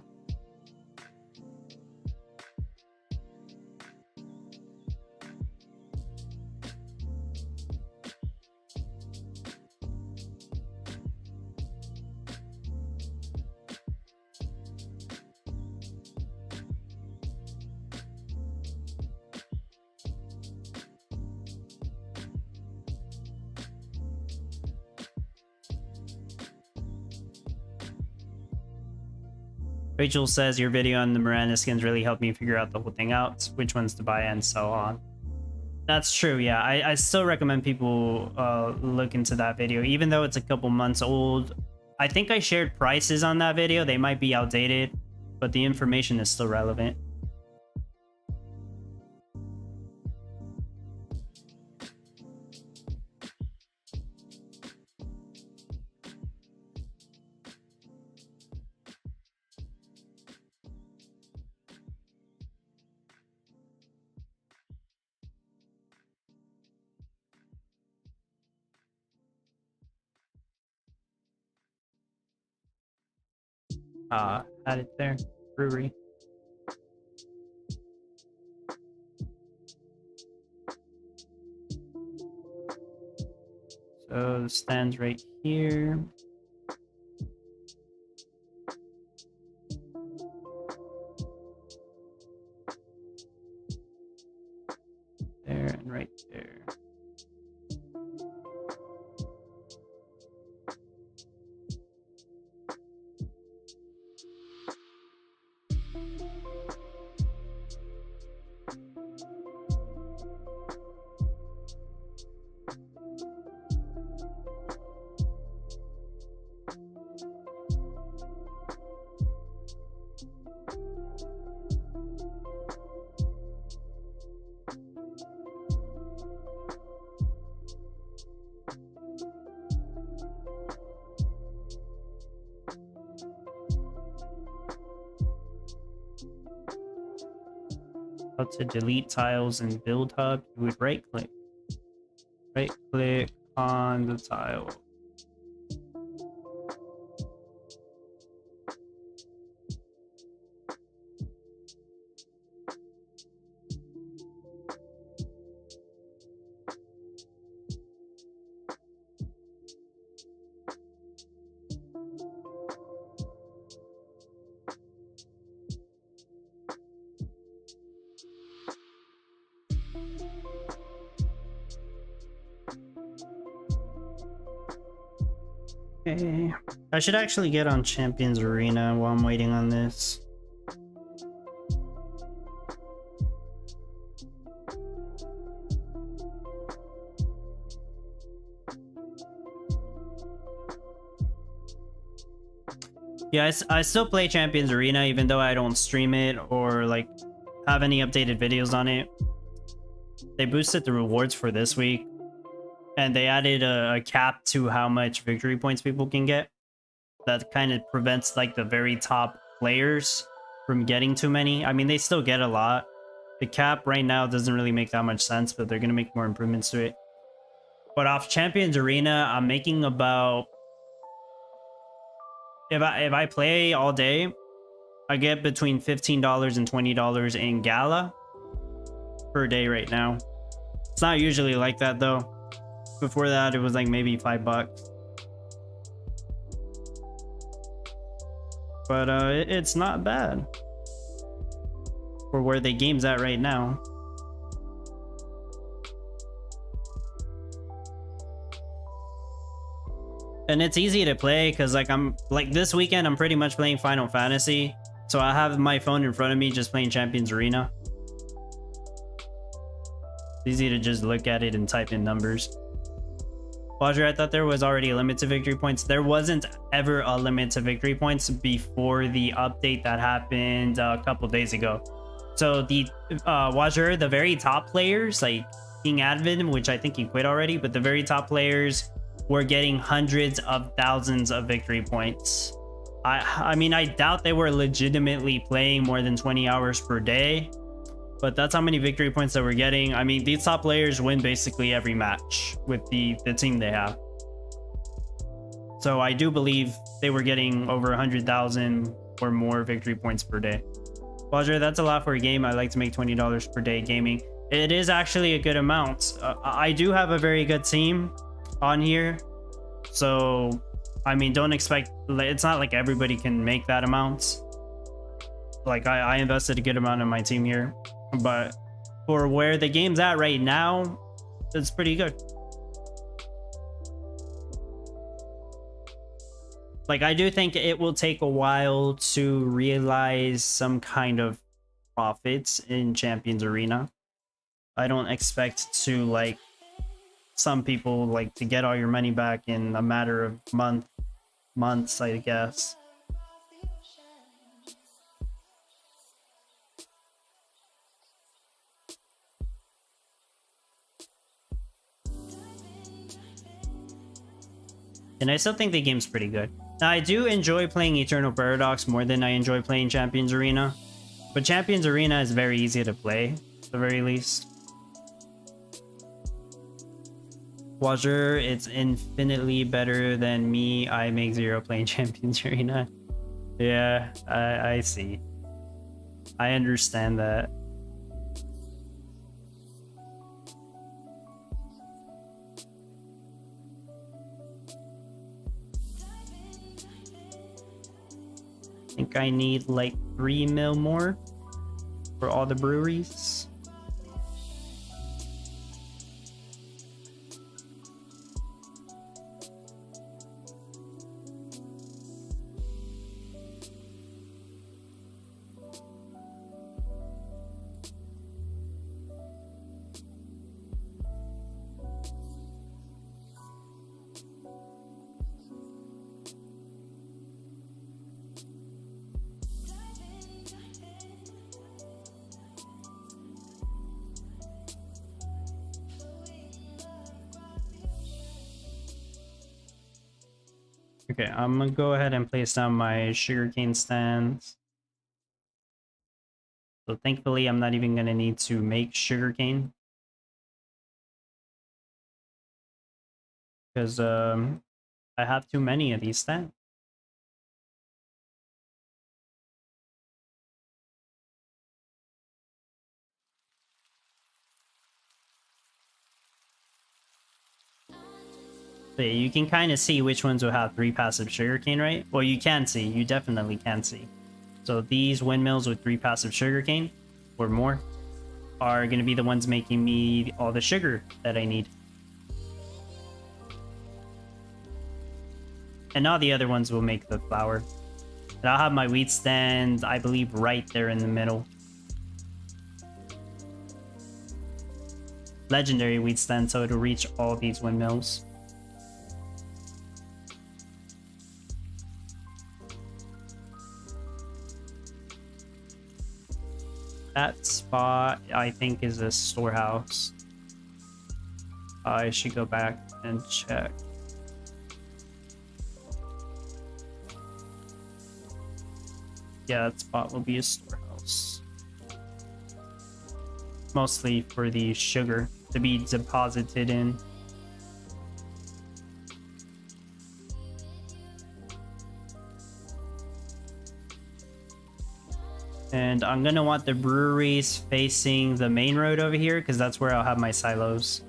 Rachel says your video on the Miranda skins really helped me figure out the whole thing out, which ones to buy and so on. That's true, yeah. I still recommend people look into that video, even though it's a couple months old. I think I shared prices on that video. They might be outdated, but the information is still relevant. Had it there. Brewery. So the stand's right here. There and right there. To delete tiles in build hub, you would right click on the tile. Okay, I should actually get on Champions Arena while I'm waiting on this. Yeah, I still play Champions Arena even though I don't stream it or like have any updated videos on it. They boosted the rewards for this week, And they added a cap to how much victory points people can get. That kind of prevents like the very top players from getting too many. I mean, they still get a lot. The cap right now doesn't really make that much sense, but they're going to make more improvements to it. But off Champions Arena, I'm making about... If I play all day, I get between $15 and $20 in Gala per day right now. It's not usually like that though. Before that, it was like maybe $5. But it's not bad for where the game's at right now. And it's easy to play because like I'm like this weekend I'm pretty much playing Final Fantasy. So I have my phone in front of me just playing Champions Arena. It's easy to just look at it and type in numbers. Roger, I thought there was already a limit to victory points. There wasn't ever a limit to victory points before the update that happened a couple days ago. So the Roger, the very top players like King Advin, which I think he quit already, but the very top players were getting hundreds of thousands of victory points. I mean, I doubt they were legitimately playing more than 20 hours per day, but that's how many victory points that we're getting. I mean, these top players win basically every match with the team they have. So I do believe they were getting over 100,000 or more victory points per day. Roger, that's a lot for a game. I like to make $20 per day gaming. It is actually a good amount. I do have a very good team on here. So, I mean, don't expect... It's not like everybody can make that amount. Like, I invested a good amount in my team here. But for where the game's at right now, it's pretty good. Like, I do think it will take a while to realize some kind of profits in Champions Arena. I don't expect to, like, some people, like, to get all your money back in a matter of months, I guess. And I still think the game's pretty good. Now, I do enjoy playing Eternal Paradox more than I enjoy playing Champions Arena. But Champions Arena is very easy to play, at the very least. Roger, it's infinitely better than me. I make zero playing Champions Arena. Yeah, I see. I understand that. I think I need like 3 mil more for all the breweries. Okay, I'm gonna go ahead and place down my sugarcane stands. So thankfully, I'm not even gonna need to make sugarcane. Because I have too many of these stands. So yeah, you can kind of see which ones will have 3 passive sugarcane, right? Well, you can see. You definitely can see. So these windmills with 3 passive sugarcane or more are going to be the ones making me all the sugar that I need. And all the other ones will make the flour. And I'll have my wheat stand, I believe, right there in the middle. Legendary wheat stand, so it'll reach all these windmills. That spot, I think, is a storehouse. I should go back and check. Yeah, that spot will be a storehouse. Mostly for the sugar to be deposited in. And I'm gonna want the breweries facing the main road over here because that's where I'll have my silos.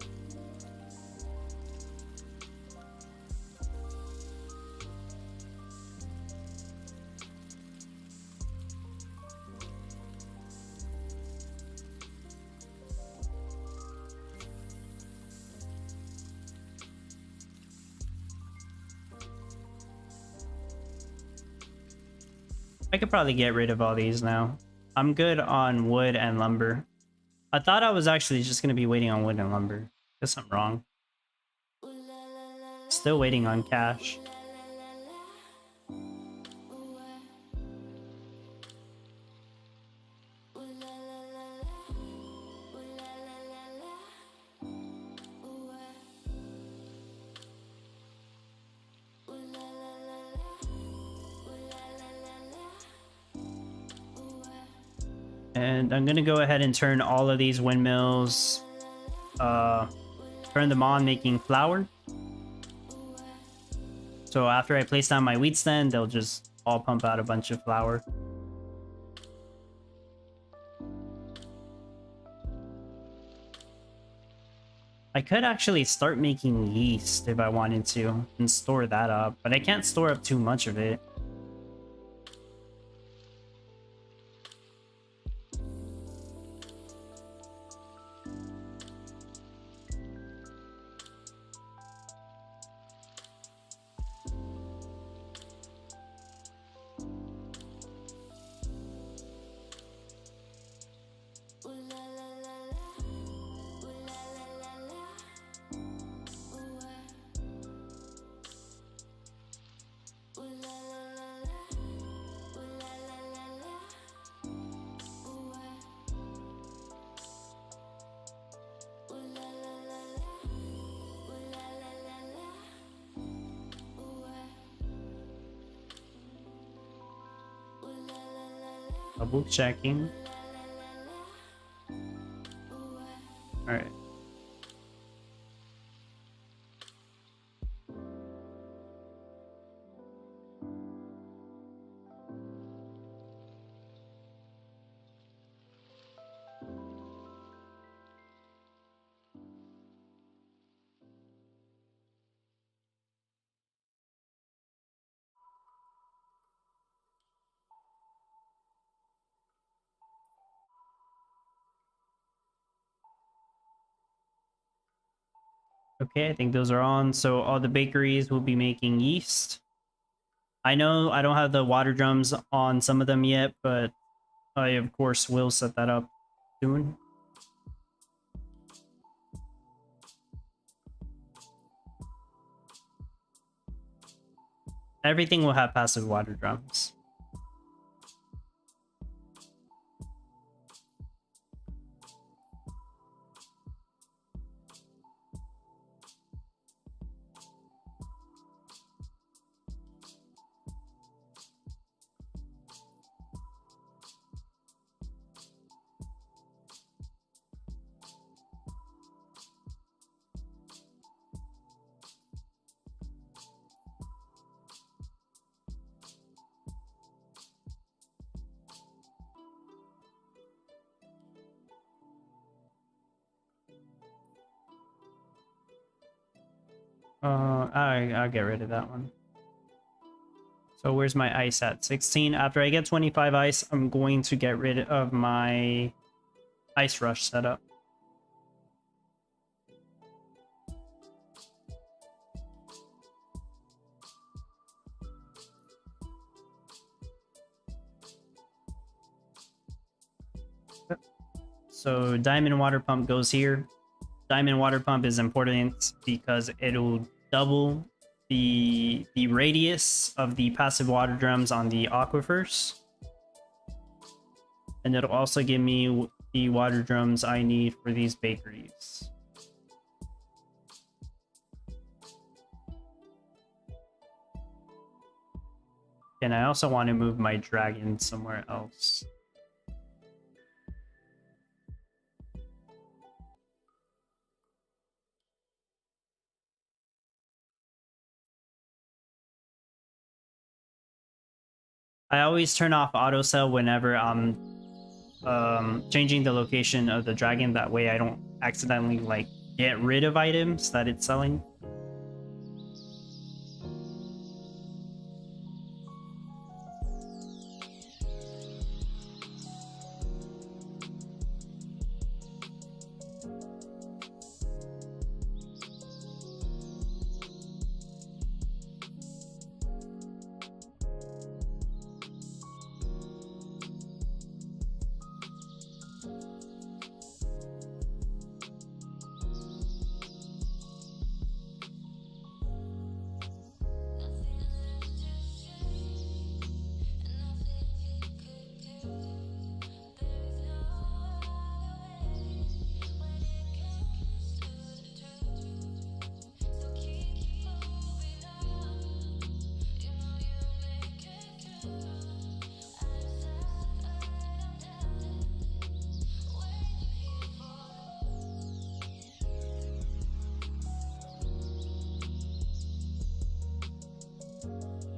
I could probably get rid of all these now. I'm good on wood and lumber. I thought I was actually just going to be waiting on wood and lumber. Guess I'm wrong. Still waiting on cash. And I'm gonna go ahead and turn all of these windmills, turn them on, making flour. So after I place down my wheat stand, they'll just all pump out a bunch of flour. I could actually start making yeast if I wanted to and store that up, but I can't store up too much of it. Double checking. All right. Okay, I think those are on. So all the bakeries will be making yeast. I know I don't have the water drums on some of them yet, but I of course will set that up soon. Everything will have passive water drums. I'll get rid of that one. So where's my ice at? 16. After I get 25 ice, I'm going to get rid of my ice rush setup. So diamond water pump goes here. Diamond water pump is important because it'll double the radius of the passive water drums on the aquifers. And it'll also give me the water drums I need for these bakeries. And I also want to move my dragon somewhere else. I always turn off auto sell whenever I'm changing the location of the dragon. That way I don't accidentally like get rid of items that it's selling.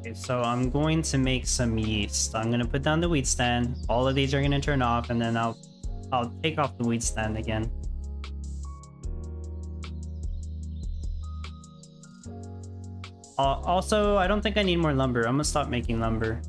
Okay, so I'm going to make some yeast. I'm gonna put down the wheat stand. All of these are gonna turn off, and then I'll take off the wheat stand again. Also, I don't think I need more lumber. I'm gonna stop making lumber.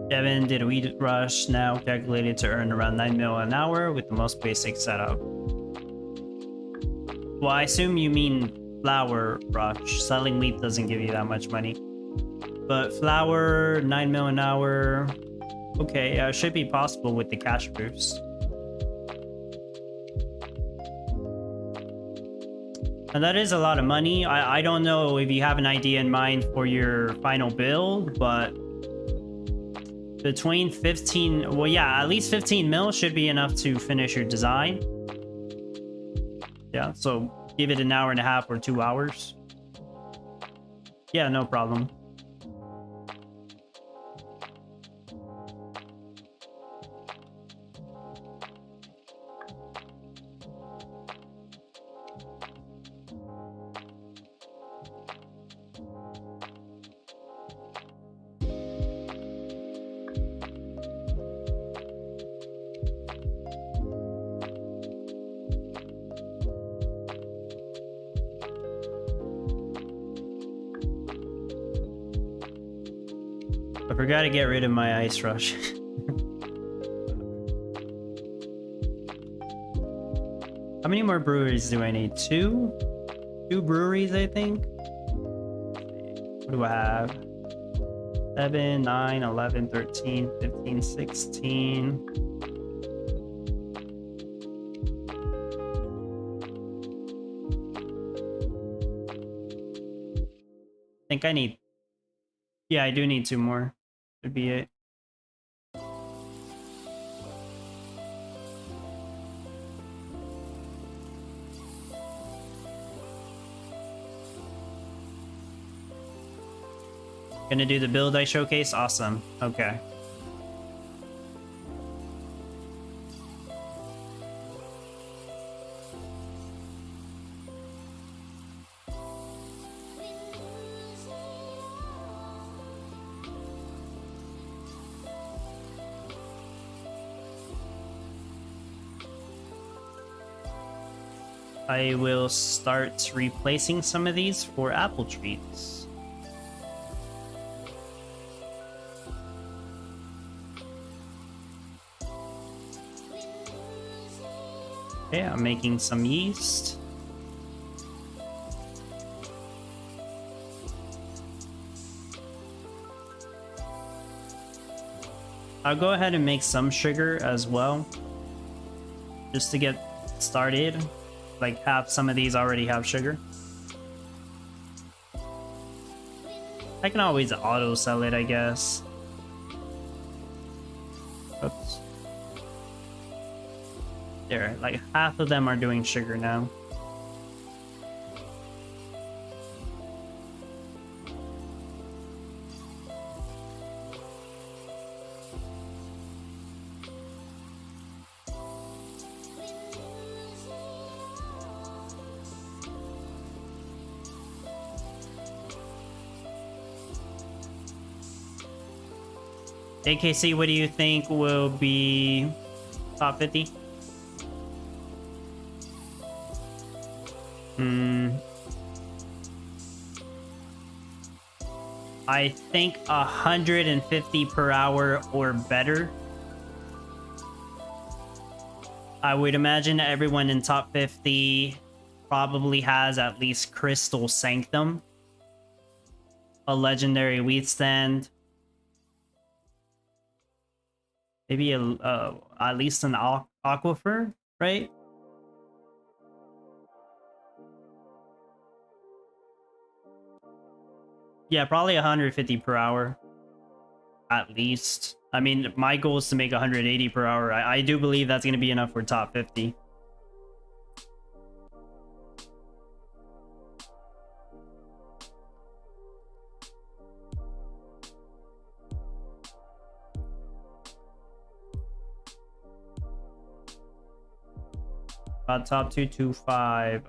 Devin did a wheat rush, now calculated to earn around 9 mil an hour with the most basic setup. Well, I assume you mean flour rush. Selling wheat doesn't give you that much money. But flour, 9 mil an hour. Okay, should be possible with the cash boost. And that is a lot of money. I don't know if you have an idea in mind for your final build, but between 15, well, yeah, at least 15 mil should be enough to finish your design. Yeah, so give it an hour and a half or 2 hours. Yeah, no problem. I forgot to get rid of my ice rush. How many more breweries do I need? Two breweries, I think. What do I have? 7, 9, 11, 13, 15, 16. I think I need... Yeah, I do need 2 more. Should be it. Gonna do the build I showcase? Awesome. Okay. I will start replacing some of these for apple trees. Okay, I'm making some yeast. I'll go ahead and make some sugar as well, just to get started. Like some of these already have sugar. I can always auto sell it, I guess. Oops. There, like half of them are doing sugar now. AKC, what do you think will be top 50? I think 150 per hour or better. I would imagine everyone in top 50 probably has at least Crystal Sanctum, a legendary wheat stand, maybe at least an aquifer, right? Yeah, probably 150 per hour, at least. I mean, my goal is to make 180 per hour. I do believe that's going to be enough for top 50. Top 225.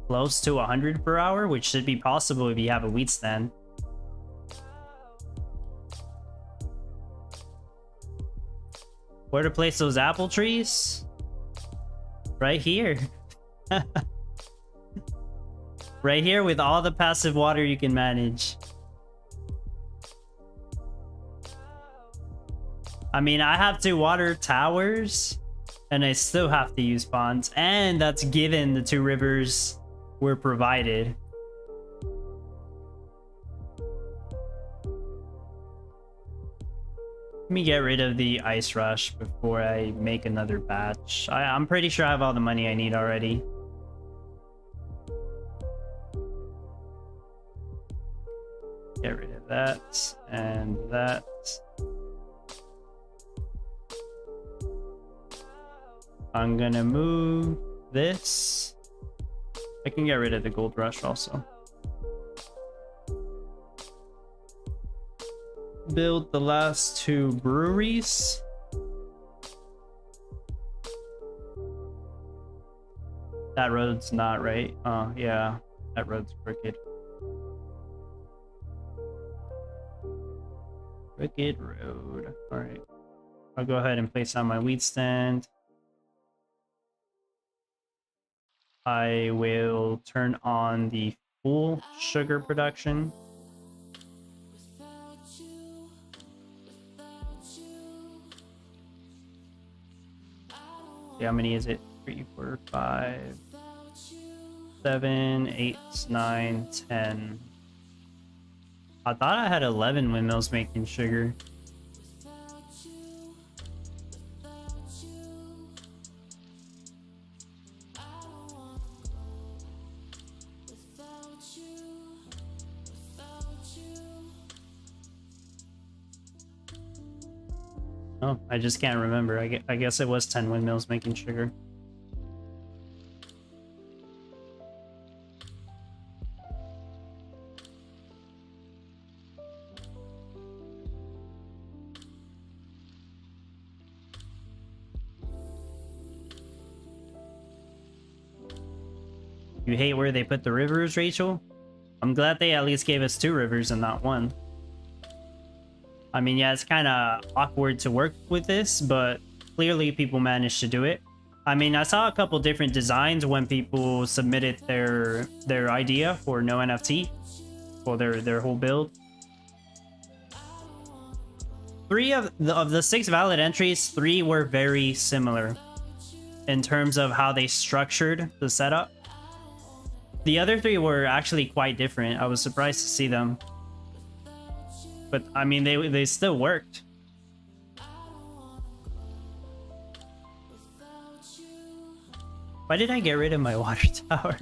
Close to 100 per hour, which should be possible if you have a wheat stand. Where to place those apple trees? Right here. Right here with all the passive water you can manage. I mean, I have to water towers, and I still have to use ponds, and that's given the 2 rivers were provided. Let me get rid of the ice rush before I make another batch. I'm pretty sure I have all the money I need already. Get rid of that and that. I'm gonna move this. I can get rid of the gold rush also. Build the last 2 breweries. That road's not right. Oh, yeah. That road's crooked. Crooked road. Alright. I'll go ahead and place on my wheat stand. I will turn on the full sugar production. Yeah, how many is it? 3, 4, 5, 7, 8, 9, 10. I thought I had 11 windmills making sugar. Oh, I just can't remember. I guess it was 10 windmills making sugar. You hate where they put the rivers, Rachel? I'm glad they at least gave us 2 rivers and not 1. I mean, yeah, it's kind of awkward to work with this, but clearly people managed to do it. I mean, I saw a couple different designs when people submitted their idea for no NFT for their whole build. Of the 6 valid entries, 3 were very similar in terms of how they structured the setup. The other 3 were actually quite different. I was surprised to see them. But I mean, they still worked. Why did I get rid of my water tower?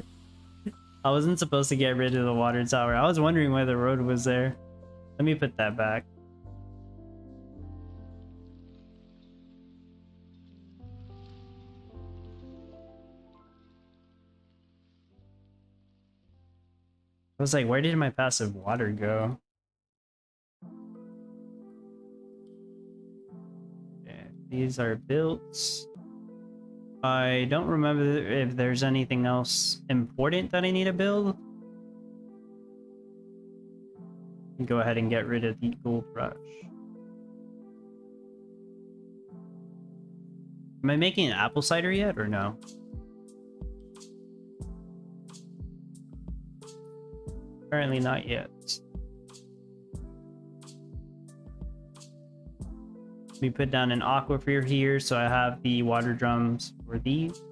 I wasn't supposed to get rid of the water tower. I was wondering why the road was there. Let me put that back. I was like, where did my passive water go? Okay, these are built. I don't remember if there's anything else important that I need to build. Go ahead and get rid of the gold rush. Am I making an apple cider yet or no? Apparently not yet. Let me put down an aquifer here so I have the water drums for these.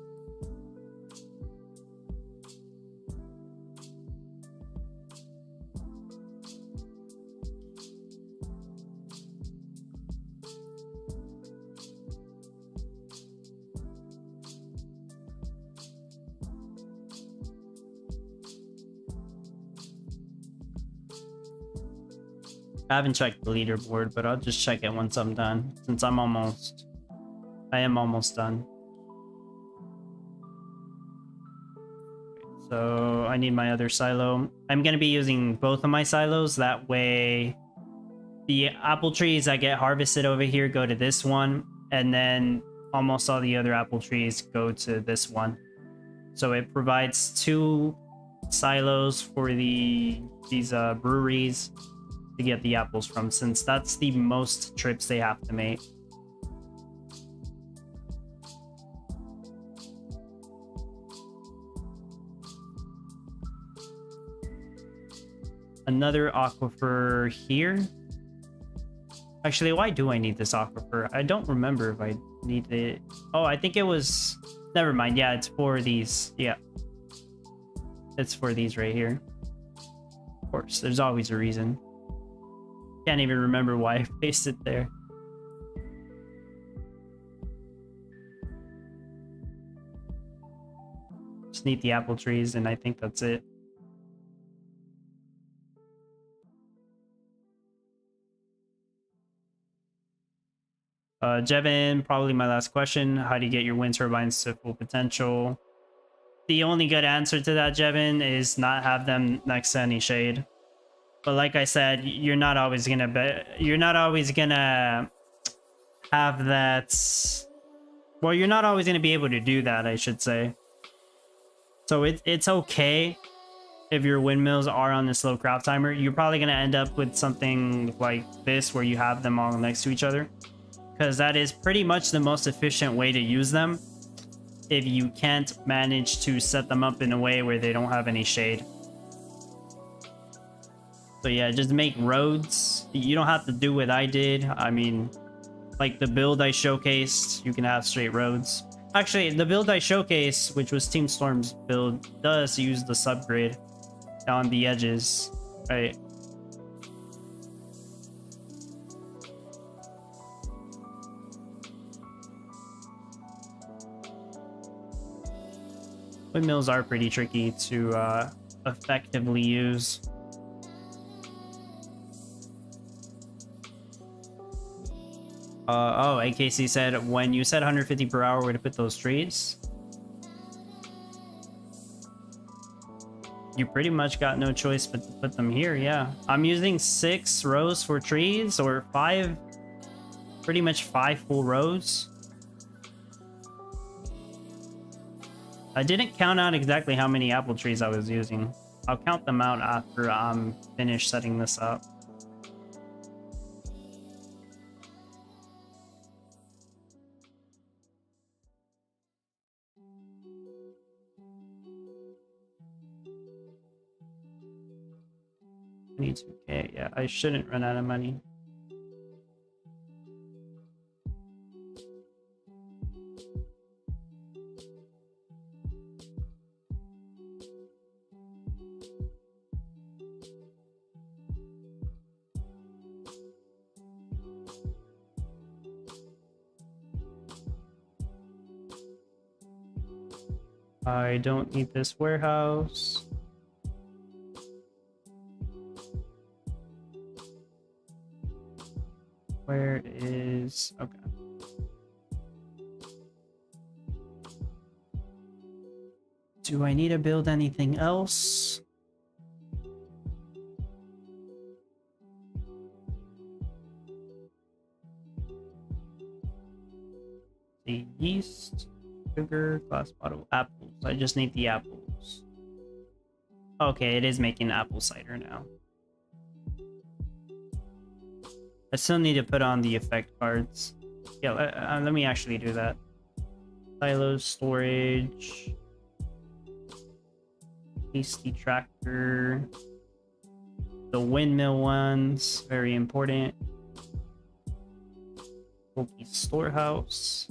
I haven't checked the leaderboard, but I'll just check it once I'm done, since I am almost done. So I need my other silo. I'm going to be using both of my silos. That way the apple trees that get harvested over here go to this one, and then almost all the other apple trees go to this one. So it provides 2 silos for these breweries to get the apples from, since that's the most trips they have to make. Another aquifer here. Actually, why do I need this aquifer? I don't remember if I need it. Oh, I think it was... Never mind. Yeah, it's for these. Yeah. It's for these right here. Of course, there's always a reason. Can't even remember why I placed it there. Just need the apple trees, and I think that's it. Jevin, probably my last question. How do you get your wind turbines to full potential? The only good answer to that, Jevin, is not have them next to any shade. But like I said, you're not always gonna have that. Well, you're not always gonna be able to do that, I should say. So it's okay if your windmills are on this low craft timer. You're probably gonna end up with something like this where you have them all next to each other, because that is pretty much the most efficient way to use them if you can't manage to set them up in a way where they don't have any shade. So yeah, just make roads. You don't have to do what I did. I mean, like the build I showcased, you can have straight roads. Actually, the build I showcased, which was Team Storm's build, does use the subgrid on the edges, right? Windmills are pretty tricky to effectively use. Oh, AKC said, when you said 150 per hour, where to put those trees? You pretty much got no choice but to put them here, yeah. I'm using 6 rows for trees, or 5, pretty much 5 full rows. I didn't count out exactly how many apple trees I was using. I'll count them out after I'm finished setting this up. $22K, yeah, I shouldn't run out of money. I don't need this warehouse. Where is... okay. Do I need to build anything else? The yeast, sugar, glass bottle, apples. I just need the apples. Okay, it is making apple cider now. I still need to put on the effect cards. Yeah, let me actually do that. Silos, storage, hasty tractor, the windmill ones, very important. Bulky storehouse.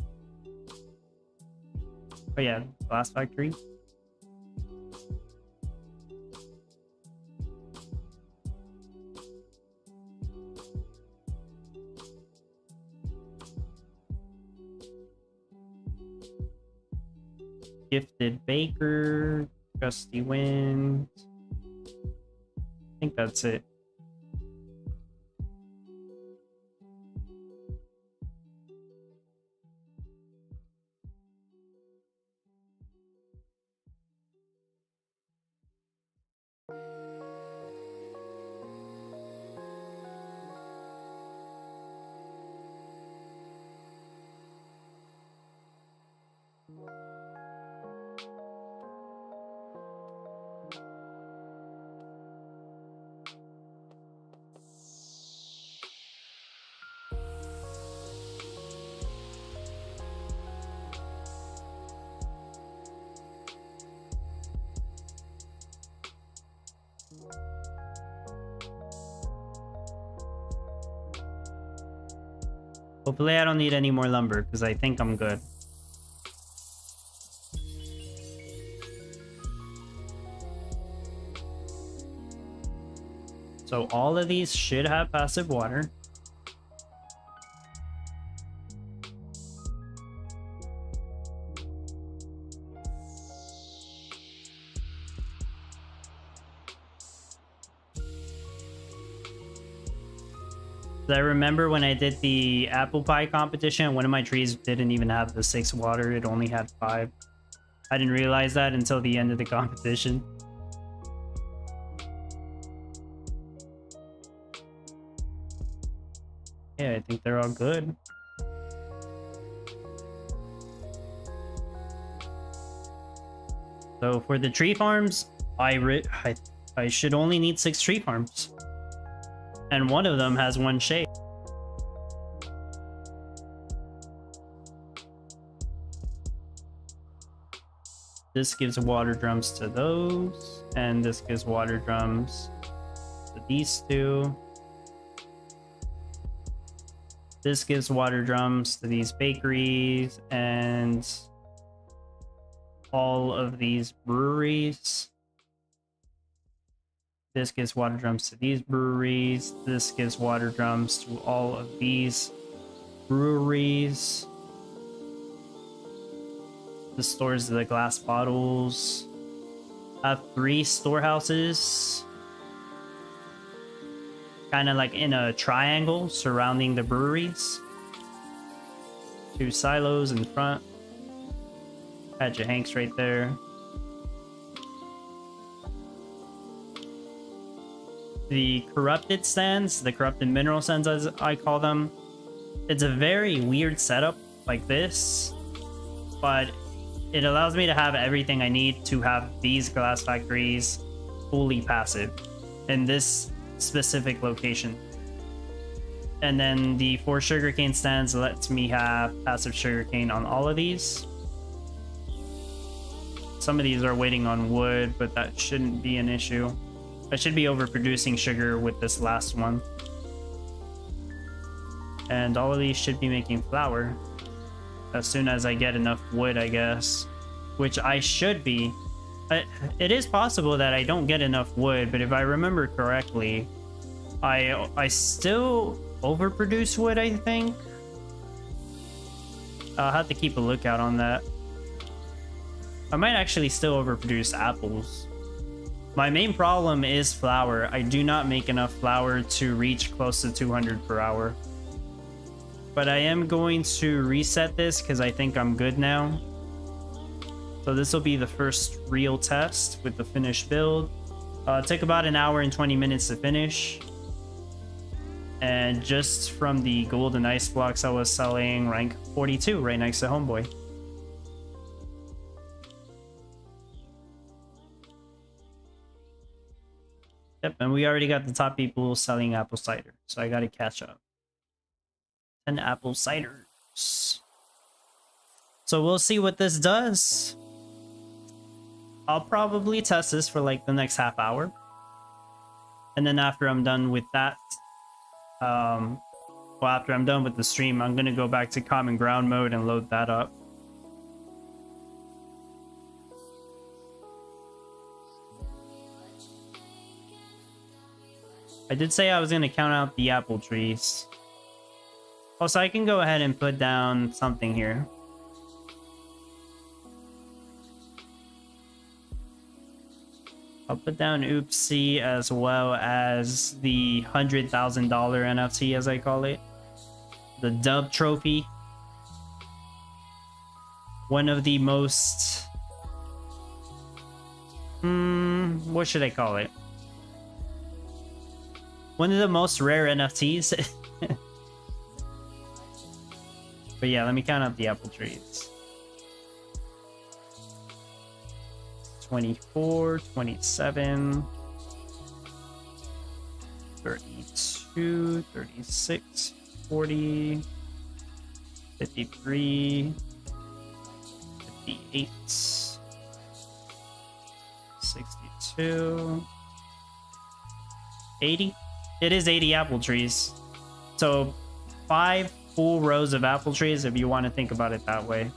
Oh yeah, glass factory. Gifted baker, gusty wind. I think that's it. Hopefully I don't need any more lumber because I think I'm good. So all of these should have passive water. I remember when I did the apple pie competition, one of my trees didn't even have the 6 water, it only had 5. I didn't realize that until the end of the competition. Yeah, I think they're all good. So for the tree farms, I should only need 6 tree farms. And one of them has 1 shade. This gives water drums to those, and this gives water drums to these 2. This gives water drums to these bakeries and all of these breweries. This gives water drums to these breweries. This gives water drums to all of these breweries. This stores the glass bottles. I have 3 storehouses. Kind of like in a triangle surrounding the breweries. 2 silos in front. Patch of Hanks right there. The corrupted stands, the corrupted mineral stands as I call them. It's a very weird setup like this, but it allows me to have everything I need to have these glass factories fully passive in this specific location. And then the 4 sugarcane stands lets me have passive sugarcane on all of these. Some of these are waiting on wood, but that shouldn't be an issue. I should be overproducing sugar with this last one. And all of these should be making flour as soon as I get enough wood, I guess. Which I should be. It is possible that I don't get enough wood, but if I remember correctly, I still overproduce wood, I think. I'll have to keep a lookout on that. I might actually still overproduce apples. My main problem is flour. I do not make enough flour to reach close to 200 per hour. But I am going to reset this because I think I'm good now. So this will be the first real test with the finished build. It took about an hour and 20 minutes to finish. And just from the golden ice blocks, I was selling rank 42 right next to Homeboy. Yep, and we already got the top people selling apple cider, so I gotta catch up. 10 apple ciders. So we'll see what this does. I'll probably test this for like the next half hour. And then after I'm done with that, well, after I'm done with the stream, I'm gonna go back to common ground mode and load that up. I did say I was gonna count out the apple trees. Also, I can go ahead and put down something here. I'll put down Oopsie as well as the $100,000 NFT, as I call it. The Dub Trophy. One of the most... what should I call it? One of the most rare NFTs. But yeah, let me count up the apple trees. 24, 27, 32, 36, 40, 53, 58, 62, 80. It is 80 apple trees. So 5 full rows of apple trees if you want to think about it that way.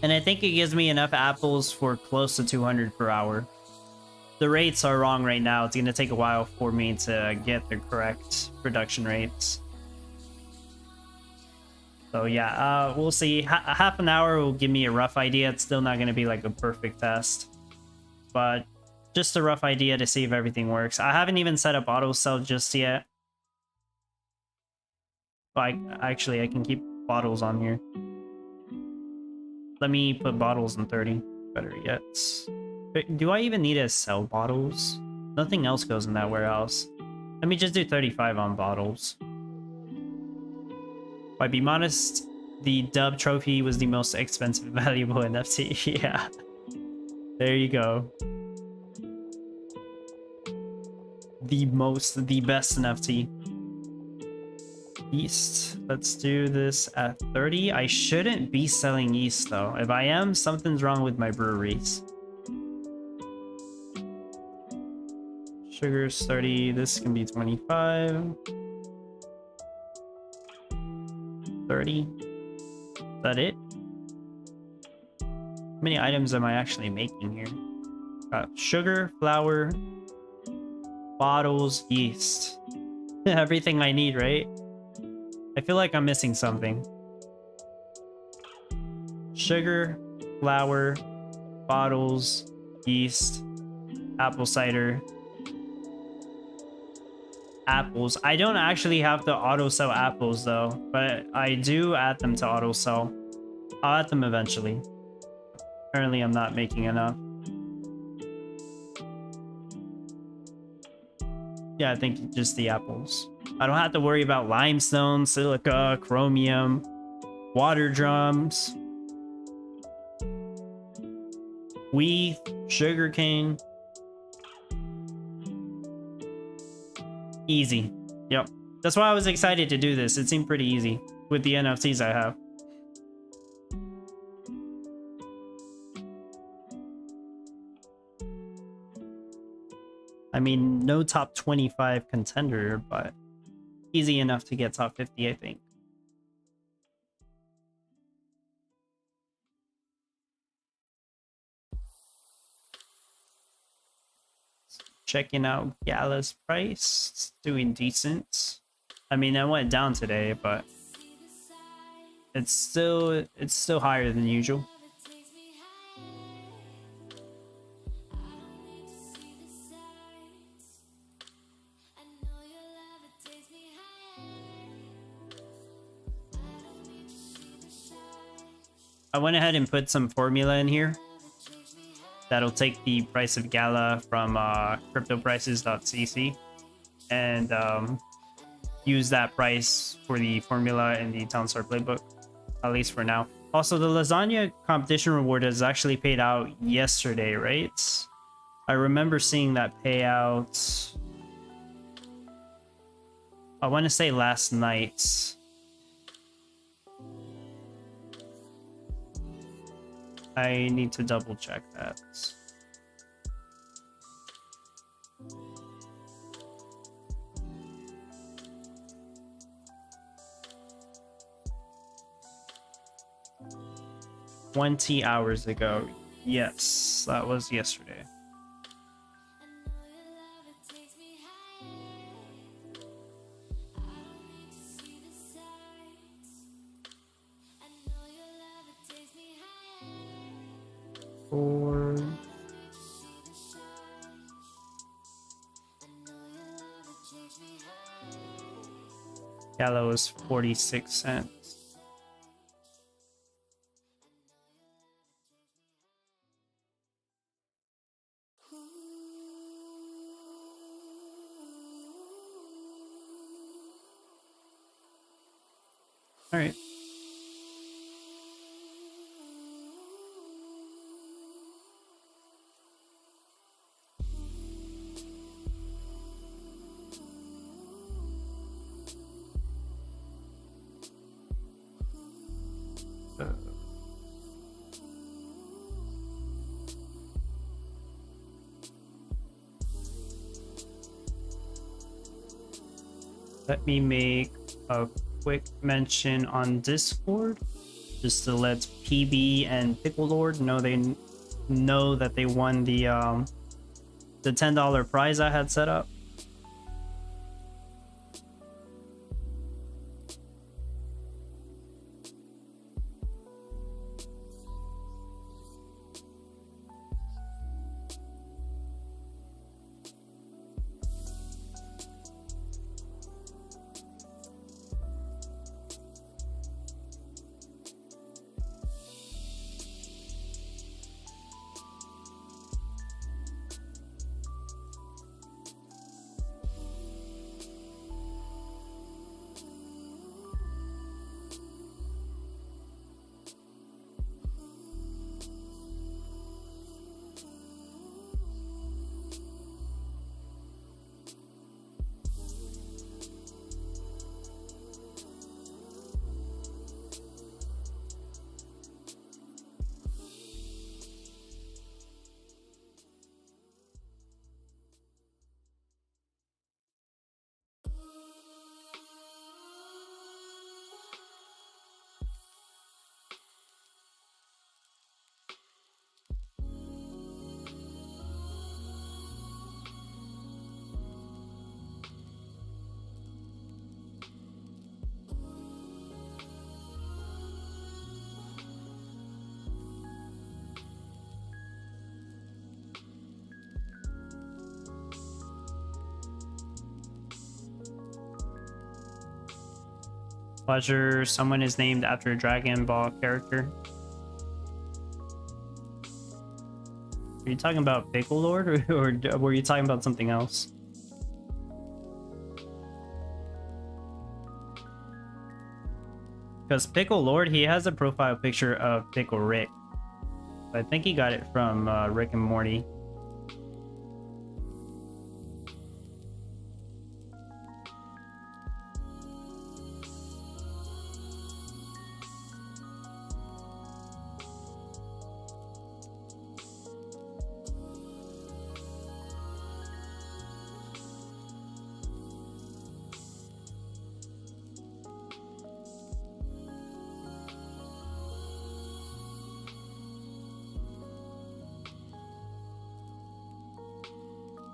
And I think it gives me enough apples for close to 200 per hour. The rates are wrong right now. It's going to take a while for me to get the correct production rates. So yeah, we'll see. Half an hour will give me a rough idea. It's still not going to be like a perfect test, but just a rough idea to see if everything works. I haven't even set up auto sell just yet. Like, actually, I can keep bottles on here. Let me put bottles in 30. Better yet. Do I even need to sell bottles? Nothing else goes in that warehouse. Let me just do 35 on bottles. If I be honest, the Dub Trophy was the most expensive valuable NFT. Yeah. There you go. The best NFT. Yeast. Let's do this at 30. I shouldn't be selling yeast though. If I am, something's wrong with my breweries. Sugar's 30. This can be 25. 30. Is that it? How many items am I actually making here? Got sugar, flour, bottles, yeast. Everything I need, right? I feel like I'm missing something. Sugar, flour, bottles, yeast, apple cider, apples. I don't actually have to auto sell apples though, but I do add them to auto sell. I'll add them eventually. Apparently I'm not making enough. Yeah, I think just the apples. I don't have to worry about limestone, silica, chromium, water drums, wheat, sugarcane. Easy. Yep. That's why I was excited to do this. It seemed pretty easy with the NFTs I have. I mean, no top 25 contender, but easy enough to get top 50, I think. Checking out Gala's price. It's doing decent. I mean, I went down today, but it's still higher than usual. I went ahead and put some formula in here that'll take the price of Gala from cryptoprices.cc and use that price for the formula in the Townstar playbook, at least for now. Also, the lasagna competition reward is actually paid out yesterday, right? I remember seeing that payout, I want to say last night. I need to double check that. $20 hours ago. Yes, that was yesterday. Or Gala was 46 cents. All right. Let me make a quick mention on Discord just to let PB and Pickle Lord know that they won the $10 prize I had set up. Pleasure, someone is named after a Dragon Ball character. Are you talking about Pickle Lord or were you talking about something else? Because Pickle Lord, he has a profile picture of Pickle Rick. I think he got it from Rick and Morty.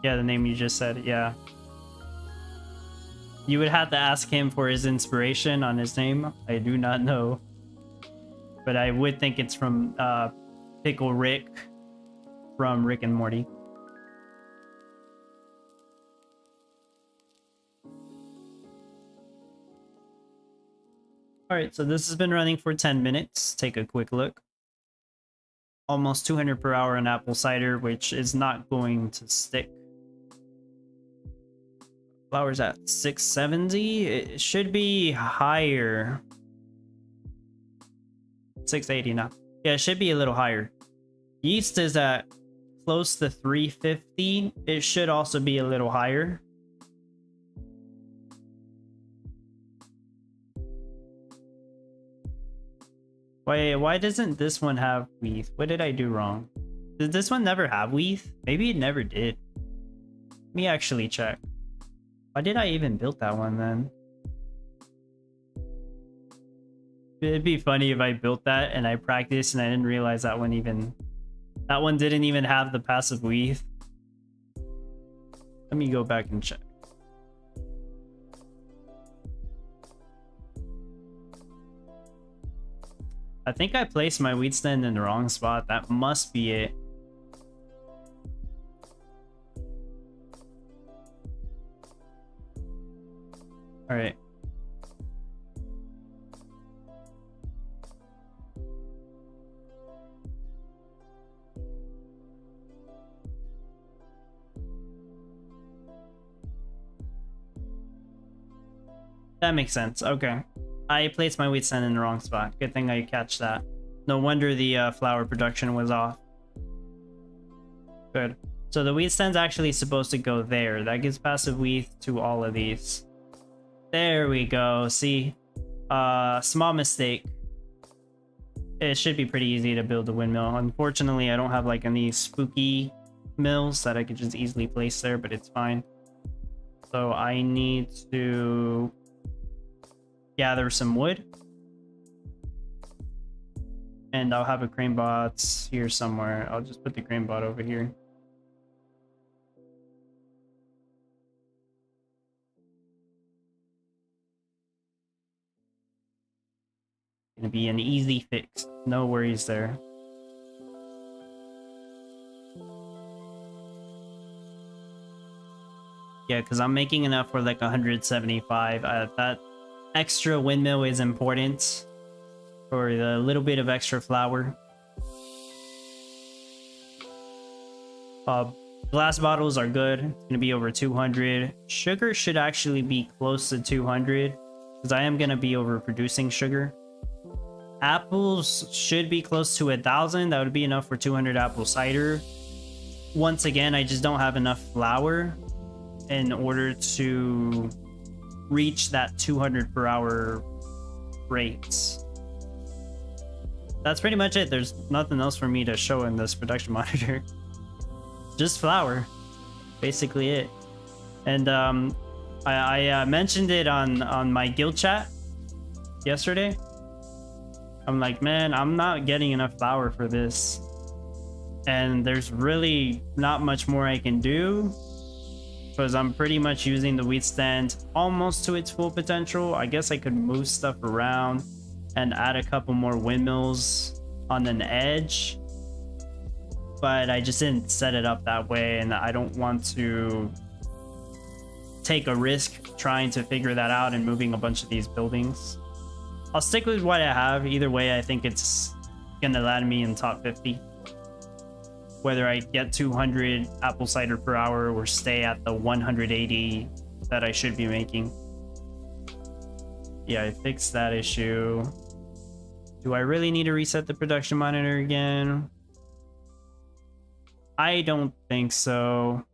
Yeah, the name you just said, yeah. You would have to ask him for his inspiration on his name. I do not know. but I would think it's from Pickle Rick from Rick and Morty. All right, so this has been running for 10 minutes. Take a quick look. Almost 200 per hour in apple cider, which is not going to stick. Flour's at 670. It should be higher. 680 now. Yeah, it should be a little higher. Yeast is at close to 350. It should also be a little higher. Why doesn't this one have wheat? What did I do wrong? Did this one never have wheat? Maybe it never did. Let me actually check. Why did I even build that one then? It'd be funny if I built that and I practiced and I didn't realize that one didn't even have the passive weave. Let me go back and check. I think I placed my wheat stand in the wrong spot. That must be it. All right. That makes sense. Okay. I placed my wheat stand in the wrong spot. Good thing I catch that. No wonder the flour production was off. Good. So the wheat stand's actually supposed to go there. That gives passive wheat to all of these. There we go. See? Small mistake. It should be pretty easy to build a windmill. Unfortunately, I don't have like any spooky mills that I could just easily place there, but it's fine. So I need to gather some wood. And I'll have a crane bot here somewhere. I'll just put the crane bot over here. Gonna be an easy fix. No worries there. Yeah, because I'm making enough for like 175. That extra windmill is important for the little bit of extra flour. Glass bottles are good. It's gonna be over 200. Sugar should actually be close to 200 because I am gonna be overproducing sugar. Apples should be close to 1,000. That would be enough for 200 apple cider. Once again, I just don't have enough flour in order to reach that 200 per hour rates. That's pretty much it. There's nothing else for me to show in this production monitor. Just flour. Basically it. And I mentioned it on my guild chat yesterday. I'm like, man, I'm not getting enough flour for this. And there's really not much more I can do because I'm pretty much using the wheat stand almost to its full potential. I guess I could move stuff around and add a couple more windmills on an edge. But I just didn't set it up that way, and I don't want to take a risk trying to figure that out and moving a bunch of these buildings. I'll stick with what I have. Either way, I think it's gonna land me in top 50. Whether I get 200 apple cider per hour or stay at the 180 that I should be making. Yeah, I fixed that issue. Do I really need to reset the production monitor again? I don't think so.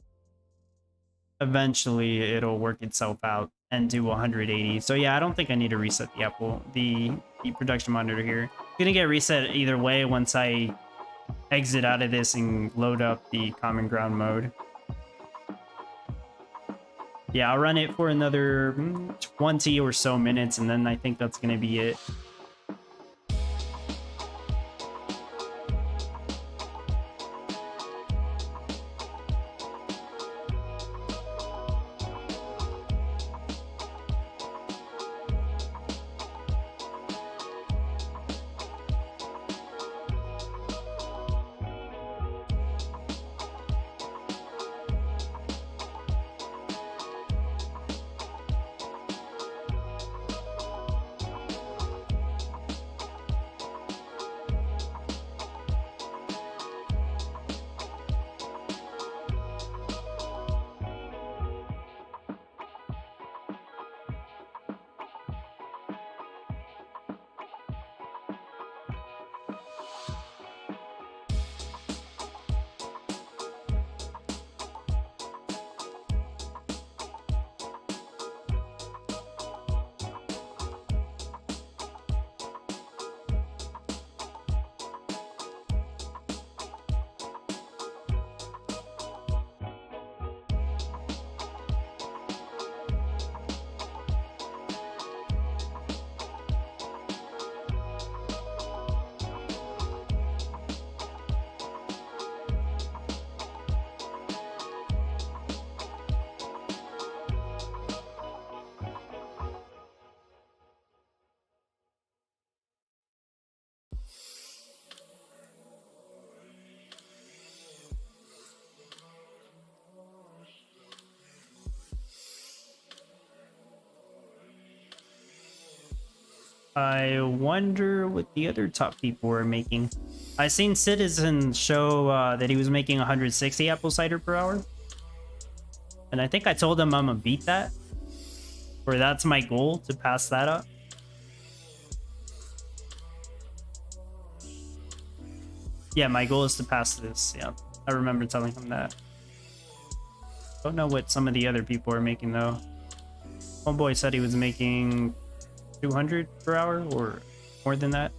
Eventually, it'll work itself out and do 180. So yeah, I don't think I need to reset the production monitor here. It's gonna get reset either way once I exit out of this and load up the common ground mode. Yeah, I'll run it for another 20 or so minutes, and then I think that's gonna be it. I wonder what the other top people were making. I seen Citizen show that he was making 160 apple cider per hour. And I think I told him I'm gonna beat that. Or that's my goal, to pass that up. Yeah, my goal is to pass this. Yeah, I remember telling him that. Don't know what some of the other people are making though. Homeboy said he was making 200 per hour or more than that.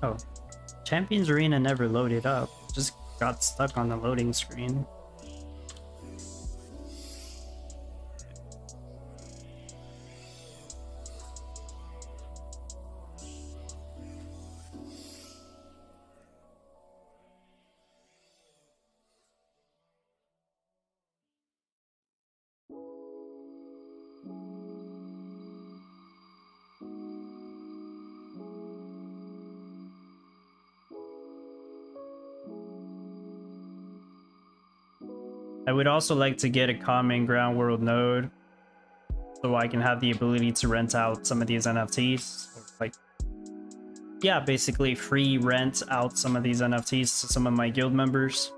Oh, Champions Arena never loaded up. Just got stuck on the loading screen. I would also like to get a common ground world node so I can have the ability to rent out some of these NFTs. Like, yeah, basically free rent out some of these NFTs to some of my guild members.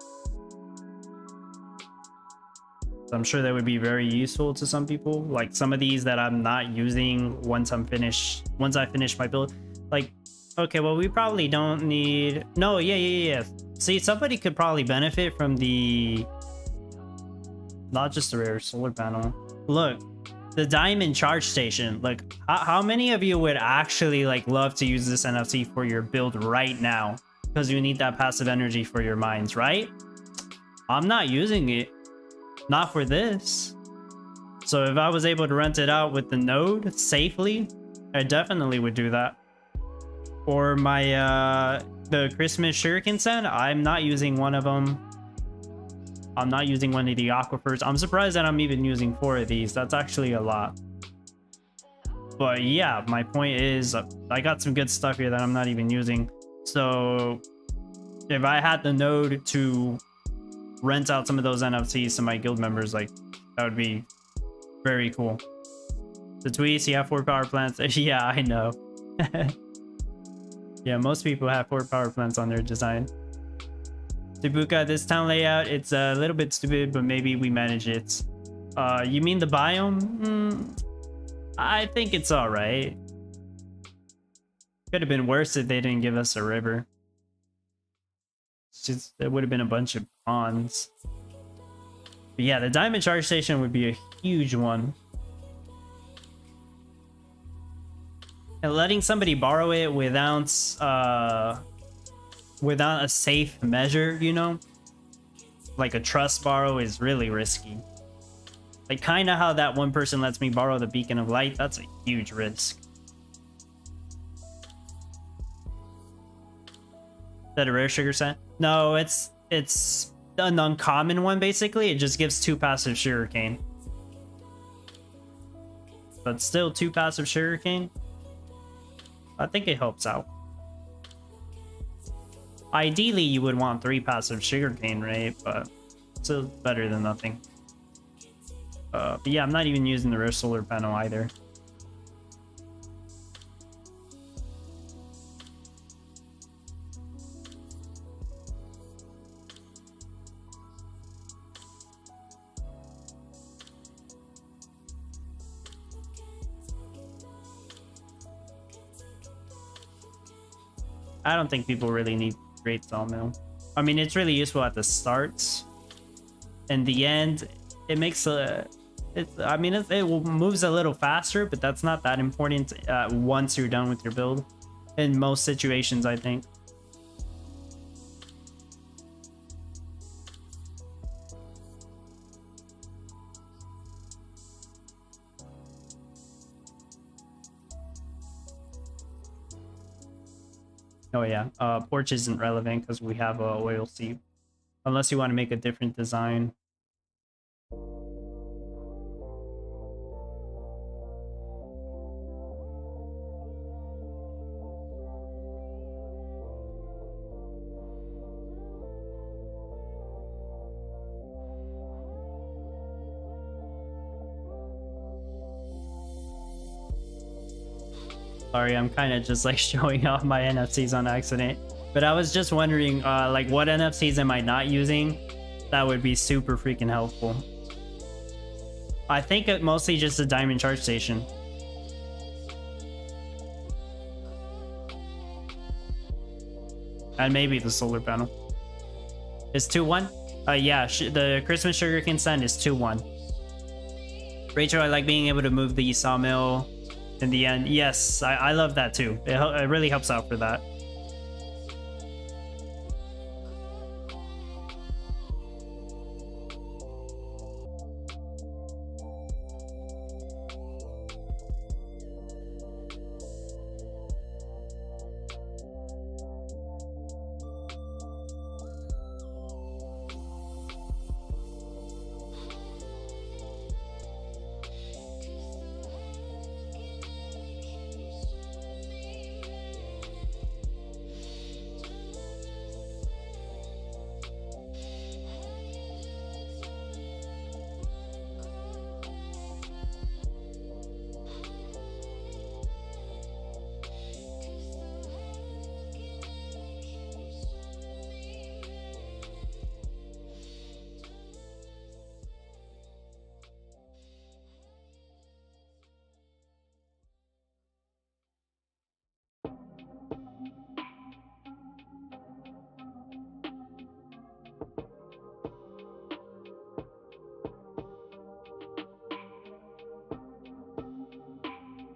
I'm sure that would be very useful to some people. Like some of these that I'm not using once I finish my build. Like, okay, well, we probably don't need... No, yeah. See, somebody could probably benefit from the... Not just the rare solar panel. Look, the diamond charge station. Like, how many of you would actually like love to use this NFT for your build right now? Because you need that passive energy for your mines, right? I'm not using it. Not for this. So if I was able to rent it out with the node safely, I definitely would do that. Or my the Christmas shuriken set, I'm not using one of them. I'm not using one of the aquifers. I'm surprised that I'm even using 4 of these. That's actually a lot. But yeah, my point is I got some good stuff here that I'm not even using. So if I had the node to rent out some of those NFTs to my guild members, like, that would be very cool. The tweets, you have 4 power plants. Yeah, I know. Yeah, most people have 4 power plants on their design. Shibuka, this town layout, it's a little bit stupid, but maybe we manage it. You mean the biome? I think it's all right. Could have been worse if they didn't give us a river. It's just, there would have been a bunch of ponds. But yeah, the diamond charge station would be a huge one. And letting somebody borrow it without a safe measure, you know, like a trust borrow, is really risky. Like kind of how that one person lets me borrow the beacon of light. That's a huge risk. Is that a rare sugar set? No, it's an uncommon one. Basically, it just gives 2 passive sugarcane, but still 2 passive sugarcane. I think it helps out. Ideally, you would want 3 passive sugarcane, right? But still better than nothing. But yeah, I'm not even using the rare solar panel either. I don't think people really need great sawmill. I mean, it's really useful at the start. In the end, it makes a... it moves a little faster, but that's not that important once you're done with your build. In most situations, I think. Oh yeah, porch isn't relevant because we have a oil seep. Unless you want to make a different design. Sorry, I'm kind of just like showing off my NFCs on accident. But I was just wondering, like, what NFCs am I not using? That would be super freaking helpful. I think it mostly just a diamond charge station. And maybe the solar panel. It's 2-1? Yeah, the Christmas sugarcane stand is 2-1. Rachel, I like being able to move the sawmill in the end. Yes, I love that too. It really helps out for that.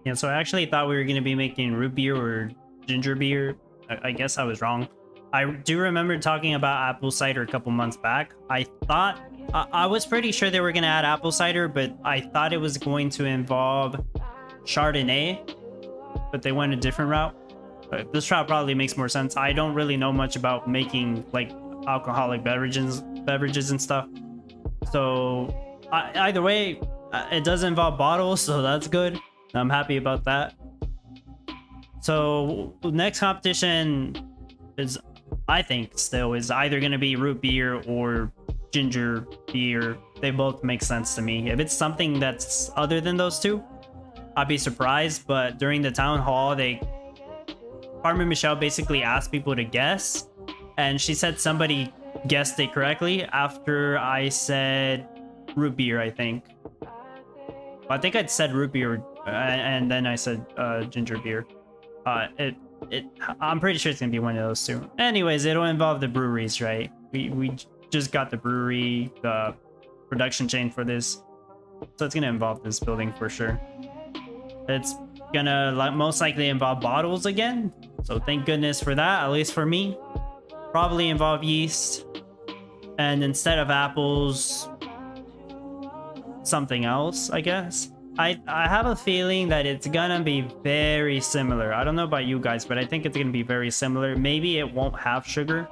Yeah, so I actually thought we were going to be making root beer or ginger beer. I guess I was wrong. I do remember talking about apple cider a couple months back. I thought, I was pretty sure they were going to add apple cider, but I thought it was going to involve Chardonnay, but they went a different route. But this route probably makes more sense. I don't really know much about making like alcoholic beverages and stuff. So either way, it does involve bottles, so that's good. I'm happy about that. So next competition is, I think, still is either going to be root beer or ginger beer. They both make sense to me. If it's something that's other than those two, I'd be surprised. But during the town hall, Farmer Michelle basically asked people to guess, and she said somebody guessed it correctly after I said root beer, I think. I think I'd said root beer, and then I said ginger beer. I'm pretty sure it's gonna be one of those two. Anyways, it'll involve the breweries, right? We just got the brewery, the production chain for this, so it's gonna involve this building for sure. It's gonna most likely involve bottles again, so thank goodness for that, at least for me. Probably involve yeast, and instead of apples, something else, I guess. I have a feeling that it's gonna be very similar. I don't know about you guys, but I think it's gonna be very similar. Maybe it won't have sugar.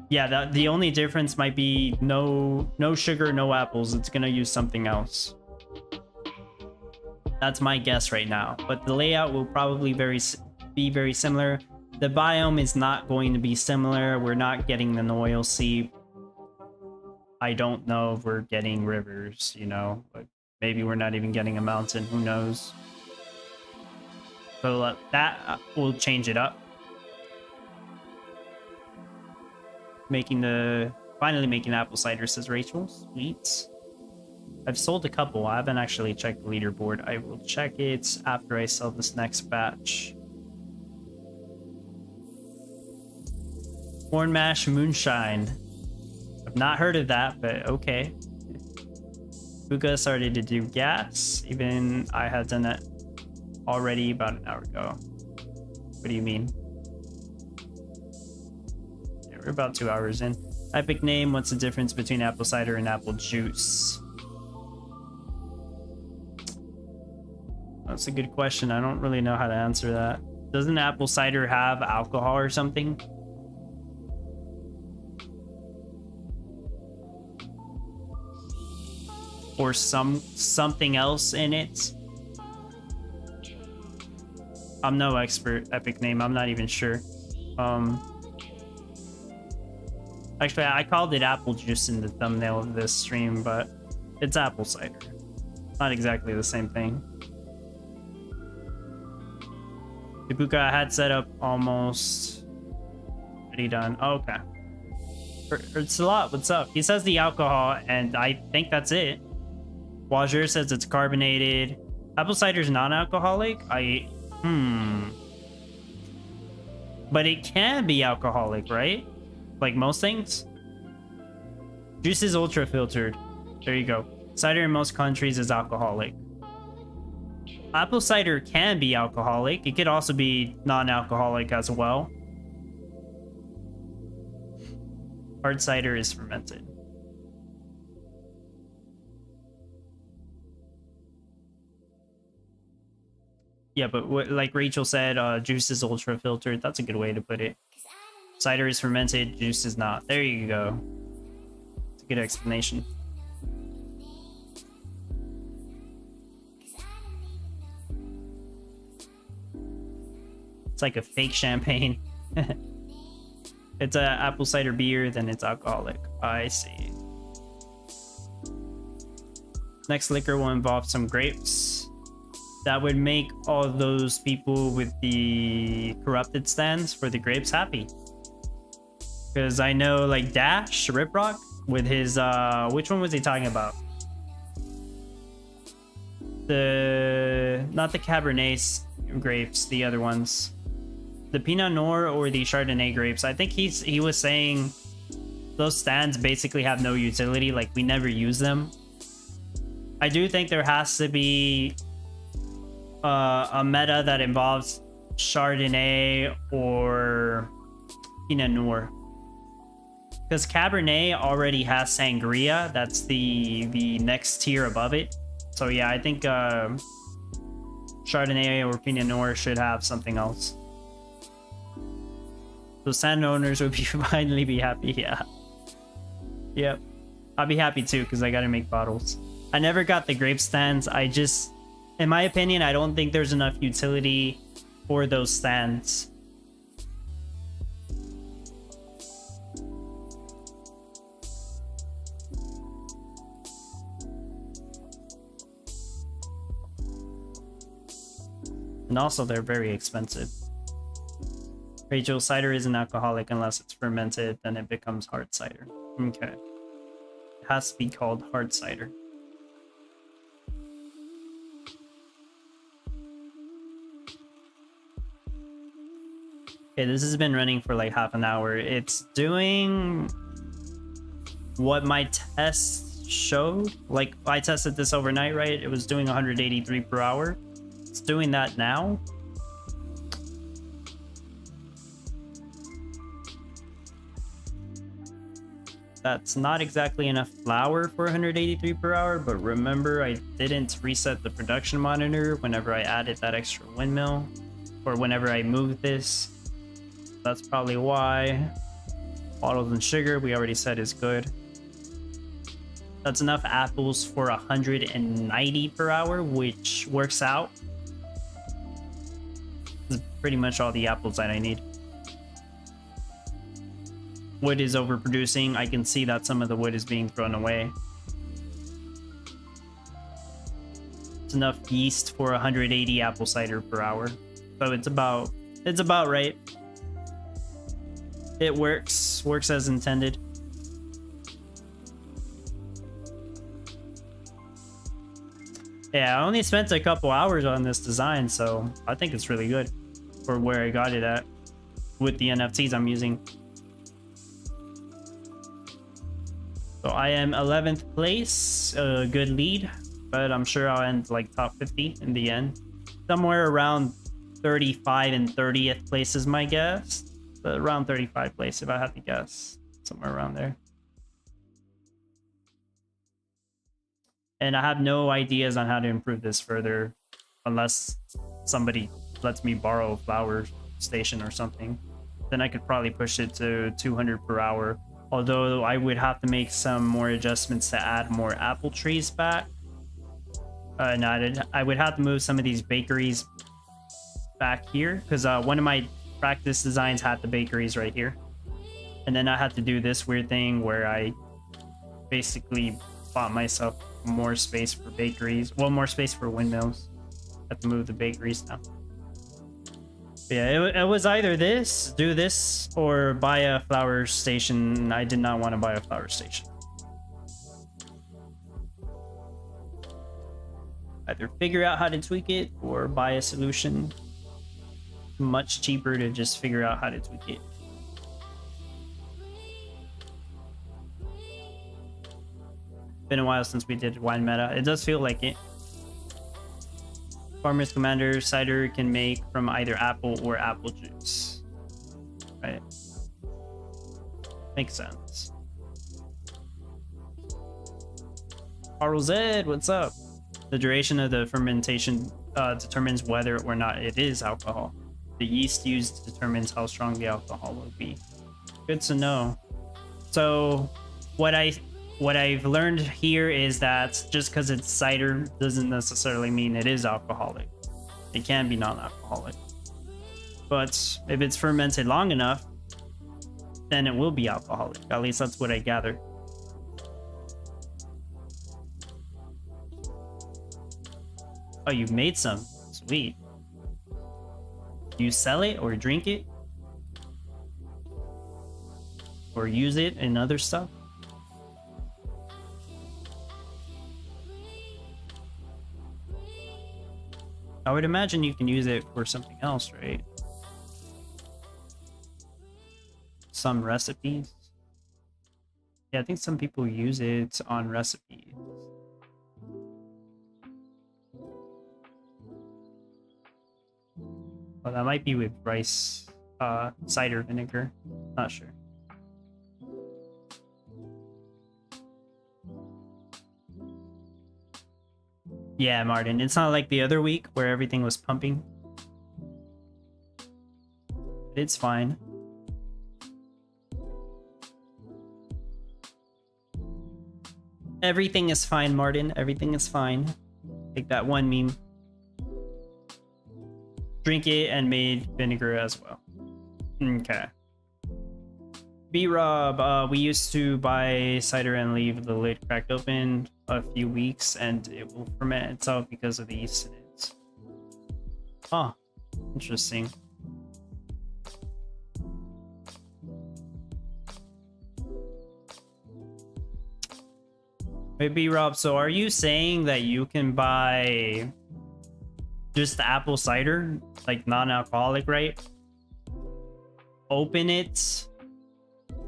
Yeah, the only difference might be no sugar, no apples. It's gonna use something else. That's my guess right now. But the layout will probably be very similar. The biome is not going to be similar. We're not getting an oil seep. I don't know if we're getting rivers, you know, but maybe we're not even getting a mountain. Who knows? So that will change it up. Finally making apple cider, says Rachel. Sweet. I've sold a couple. I haven't actually checked the leaderboard. I will check it after I sell this next batch. Corn mash moonshine. I've not heard of that, but okay. Fuga started to do gas. Even I had done that already about an hour ago. What do you mean? Yeah, we're about 2 hours in. Epic name, what's the difference between apple cider and apple juice? That's a good question. I don't really know how to answer that. Doesn't apple cider have alcohol or something? Or something else in it? I'm no expert, Epic Name. I'm not even sure. Actually, I called it apple juice in the thumbnail of this stream, but it's apple cider. Not exactly the same thing. Ibuka, I had set up almost pretty done. Oh, okay. It's a lot. What's up? He says the alcohol, and I think that's it. Wajir says it's carbonated. Apple cider's non-alcoholic. But it can be alcoholic, right? Like most things. Juice is ultra filtered. There you go. Cider in most countries is alcoholic. Apple cider can be alcoholic. It could also be non-alcoholic as well. Hard cider is fermented. Yeah, but like Rachel said, juice is ultra filtered. That's a good way to put it. Cider is fermented, juice is not. There you go. It's a good explanation. It's like a fake champagne. It's a apple cider beer, then it's alcoholic. I see. Next liquor will involve some grapes. That would make all those people with the corrupted stands for the grapes happy. Because I know like Dash, Riprock, with his, which one was he talking about? Not the Cabernet grapes, the other ones. The Pinot Noir or the Chardonnay grapes. I think he was saying those stands basically have no utility, like we never use them. I do think there has to be a meta that involves Chardonnay or Pinot Noir. Because Cabernet already has Sangria. That's the next tier above it. So yeah, I think Chardonnay or Pinot Noir should have something else. So stand owners would be finally be happy, yeah. Yep. I'll be happy too, because I gotta make bottles. I never got the grape stands. I just, in my opinion, I don't think there's enough utility for those stands. And also, they're very expensive. Rachel, cider isn't alcoholic unless it's fermented, then it becomes hard cider. Okay. It has to be called hard cider. Okay, this has been running for like half an hour. It's doing what my test showed. Like, I tested this overnight, right? It was doing 183 per hour. It's doing that now. That's not exactly enough flour for 183 per hour, but remember I didn't reset the production monitor whenever I added that extra windmill, or whenever I moved this. That's probably why. Bottles and sugar, we already said is good. That's enough apples for 190 per hour, which works out. This is pretty much all the apples that I need. Wood is overproducing. I can see that some of the wood is being thrown away. It's enough yeast for 180 apple cider per hour. So it's about right. It works as intended. Yeah, I only spent a couple hours on this design, so I think it's really good for where I got it at with the NFTs I'm using. So I am 11th place, a good lead, but I'm sure I'll end like top 50 in the end. Somewhere around 35 and 30th place is my guess. But around 35 place if I had to guess. Somewhere around there. And I have no ideas on how to improve this further unless somebody lets me borrow a flower station or something, then I could probably push it to 200 per hour. Although I would have to make some more adjustments to add more apple trees back. No, I would have to move some of these bakeries back here, because one of my practice designs had the bakeries right here. And then I had to do this weird thing where I basically bought myself more space for bakeries. Well, more space for windmills. I have to move the bakeries now. But yeah, it was either this, do this, or buy a flower station. I did not want to buy a flower station. Either figure out how to tweak it or buy a solution. Much cheaper to just figure out how to tweak it. Been a while since we did wine meta. It does feel like it. Farmer's Commander cider can make from either apple or apple juice. Right. Makes sense. Carl Zed, what's up? The duration of the fermentation determines whether or not it is alcohol. The yeast used determines how strong the alcohol will be. Good to know. So what I've learned here is that just because it's cider doesn't necessarily mean it is alcoholic. It can be non-alcoholic. But if it's fermented long enough, then it will be alcoholic. At least that's what I gathered. Oh, you've made some. Sweet. You sell it or drink it? Or use it in other stuff? I would imagine you can use it for something else, right? Some recipes. Yeah, I think some people use it on recipes. Well, that might be with rice, cider vinegar. Not sure. Yeah, Martin, it's not like the other week where everything was pumping. It's fine. Everything is fine, Martin. Everything is fine. Take that one meme. Drink it and made vinegar as well. Okay. B-Rob, we used to buy cider and leave the lid cracked open a few weeks and it will ferment itself because of the yeast in it. Huh. Interesting. Wait, B-Rob, so are you saying that you can buy just the apple cider, like non-alcoholic, right? Open it,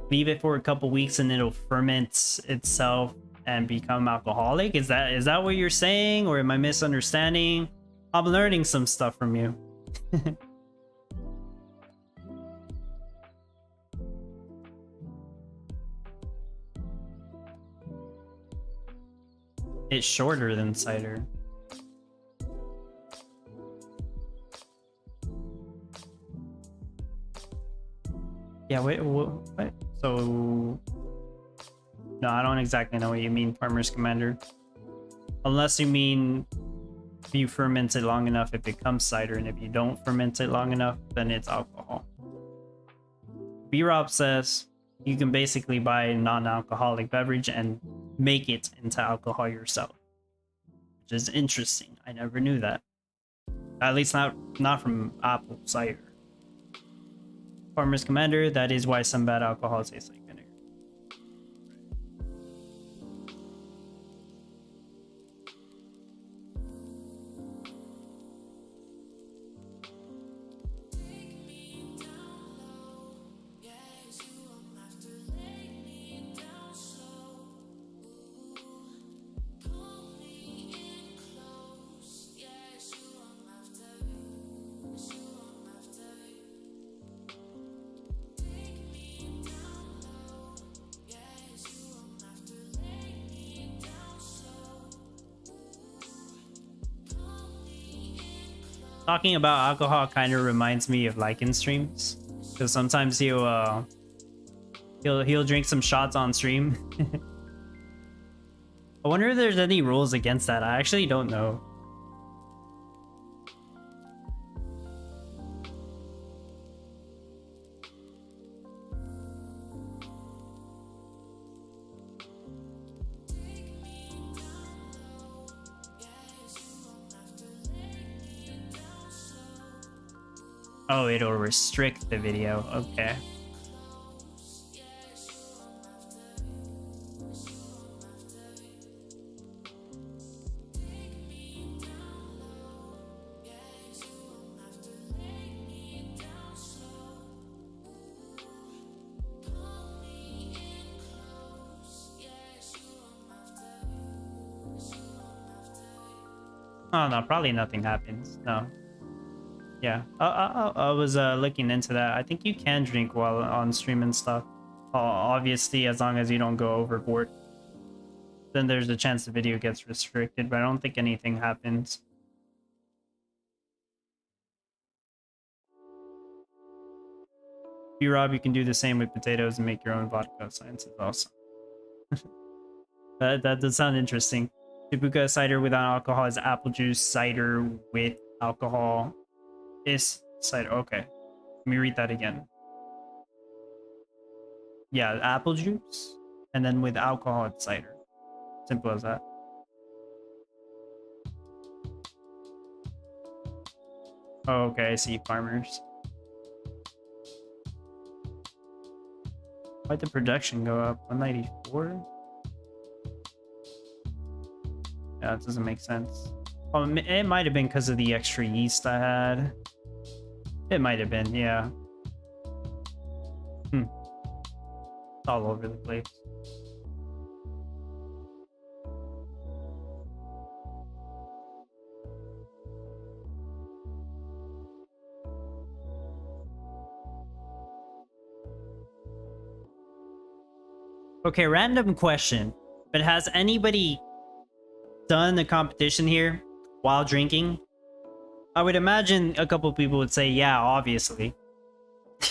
leave it for a couple weeks, and it'll ferment itself and become alcoholic? Is that what you're saying, or am I misunderstanding? I'm learning some stuff from you. It's shorter than cider. Yeah, wait, what? So... No, I don't exactly know what you mean, Farmer's Commander. Unless you mean if you ferment it long enough, it becomes cider, and if you don't ferment it long enough, then it's alcohol. B-Rob says you can basically buy a non-alcoholic beverage and make it into alcohol yourself. Which is interesting. I never knew that. At least not from apple cider. Farmer's Commander, that is why some bad alcohol tastes like vinegar. Talking about alcohol kind of reminds me of Lycan streams, because sometimes he'll drink some shots on stream. I wonder if there's any rules against that. I actually don't know. Oh, it'll restrict the video. Okay. Oh no, probably nothing happens. No. Yeah, I was looking into that. I think you can drink while on stream and stuff. Obviously, as long as you don't go overboard. Then there's a chance the video gets restricted, but I don't think anything happens. B-Rob, you can do the same with potatoes and make your own vodka. Science is awesome. That does sound interesting. Tibuca cider without alcohol is apple juice. Cider with alcohol is cider. Okay. Let me read that again. Yeah, apple juice. And then with alcohol, it's cider. Simple as that. Oh, okay, I see farmers. Why'd the production go up? 194? Yeah, that doesn't make sense. Oh, it might have been because of the extra yeast I had. It might have been, yeah. It's all over the place. Okay, random question. But has anybody done the competition here while drinking? I would imagine a couple people would say, yeah, obviously.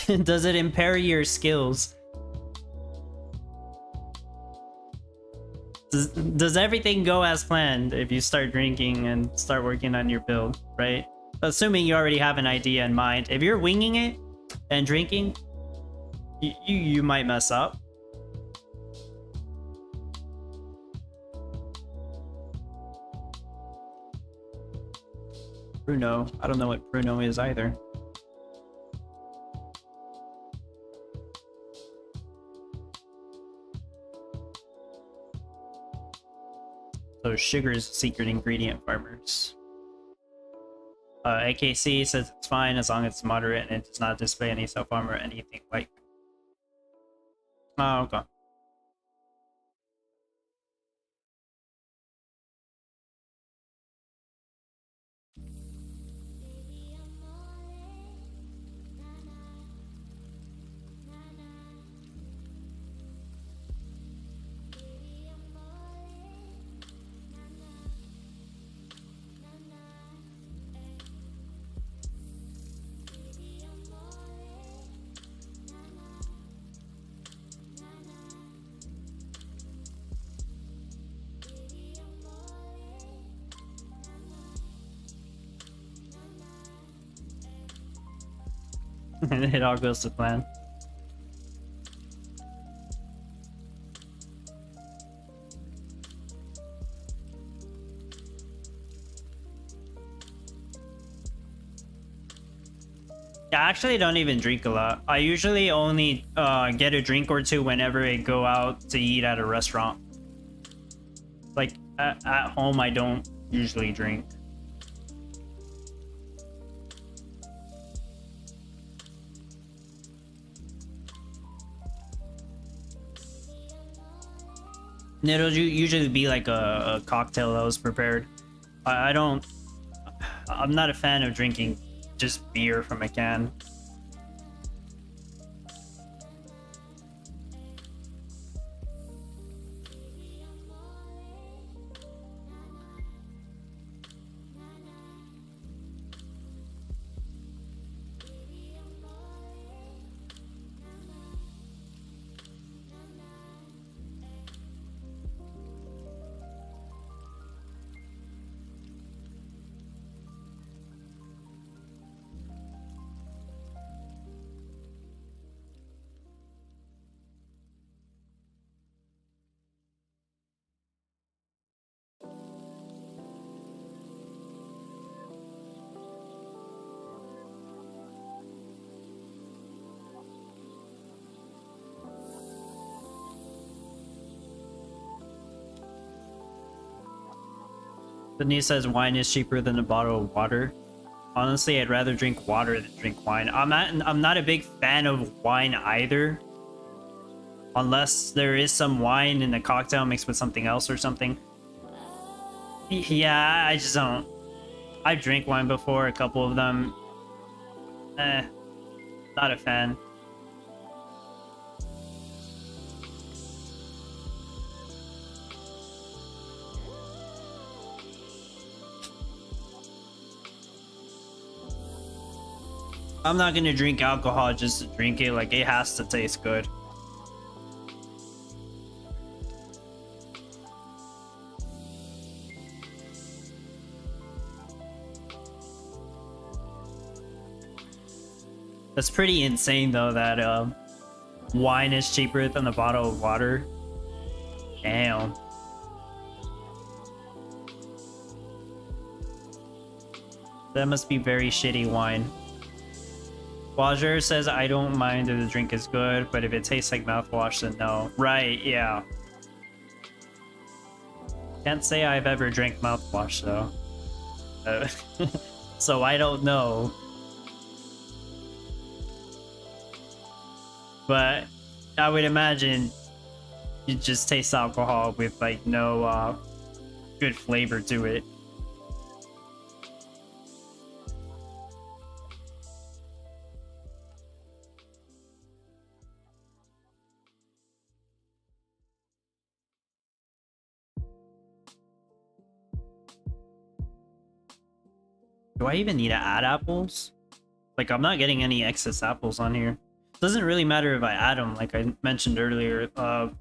Does it impair your skills? Does everything go as planned if you start drinking and start working on your build, right? Assuming you already have an idea in mind. If you're winging it and drinking, you might mess up. Bruno. I don't know what Bruno is either. So sugar's secret ingredient, farmers. AKC says it's fine as long as it's moderate and it does not display any self-harm or anything like. Oh, okay. It all goes to plan. Yeah, I actually don't even drink a lot. I usually only get a drink or two whenever I go out to eat at a restaurant. Like at home, I don't usually drink. And it'll usually be like a cocktail that was prepared. I'm not a fan of drinking just beer from a can. Sydney says wine is cheaper than a bottle of water. Honestly, I'd rather drink water than drink wine. I'm not a big fan of wine either. Unless there is some wine in a cocktail mixed with something else or something. Yeah, I just don't. I've drank wine before, a couple of them. Not a fan. I'm not gonna drink alcohol just to drink it. Like, it has to taste good. That's pretty insane though that wine is cheaper than a bottle of water. Damn. That must be very shitty wine. Wajer says, I don't mind if the drink is good, but if it tastes like mouthwash, then no. Right, yeah. Can't say I've ever drank mouthwash, though. So I don't know. But I would imagine you just taste alcohol with, like, no good flavor to it. Do I even need to add apples? Like, I'm not getting any excess apples on here. Doesn't really matter if I add them, like I mentioned earlier.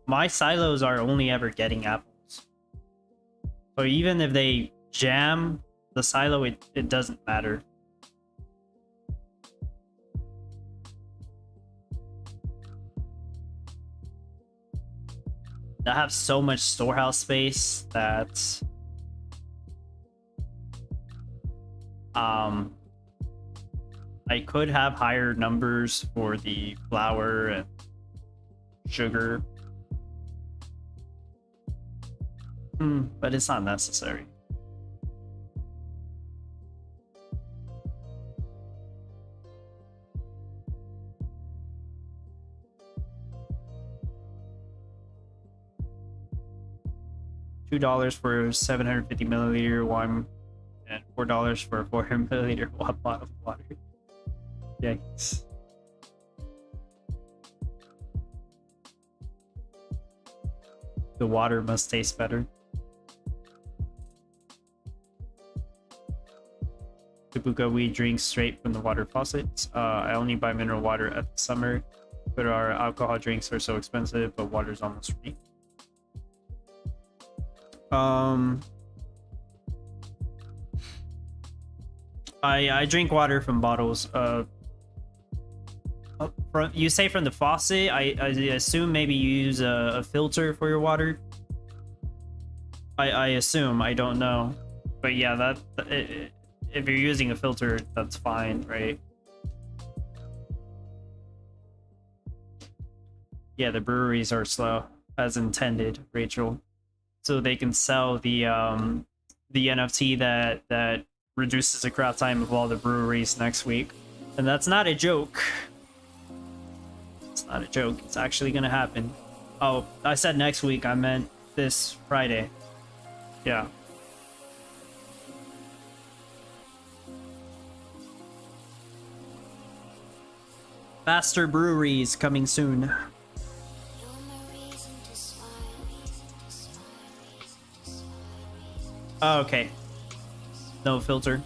My silos are only ever getting apples. So even if they jam the silo, it doesn't matter. I have so much storehouse space that I could have higher numbers for the flour and sugar. But it's not necessary. $2 for 750 milliliter wine and $4 for a 400 milliliter bottle of water. Yikes. The water must taste better. Kabuka, we drink straight from the water faucet. I only buy mineral water at the summer, but our alcohol drinks are so expensive, but water's almost free. I drink water from bottles. You say from the faucet. I assume maybe you use a filter for your water. I assume. I don't know, but yeah, if you're using a filter, that's fine, right? Yeah, the breweries are slow, as intended, Rachel, so they can sell the NFT that reduces the crowd time of all the breweries next week, and that's not a joke. It's not a joke. It's actually gonna happen. Oh, I said next week. I meant this Friday. Yeah. Faster breweries coming soon. Oh, okay. No filter.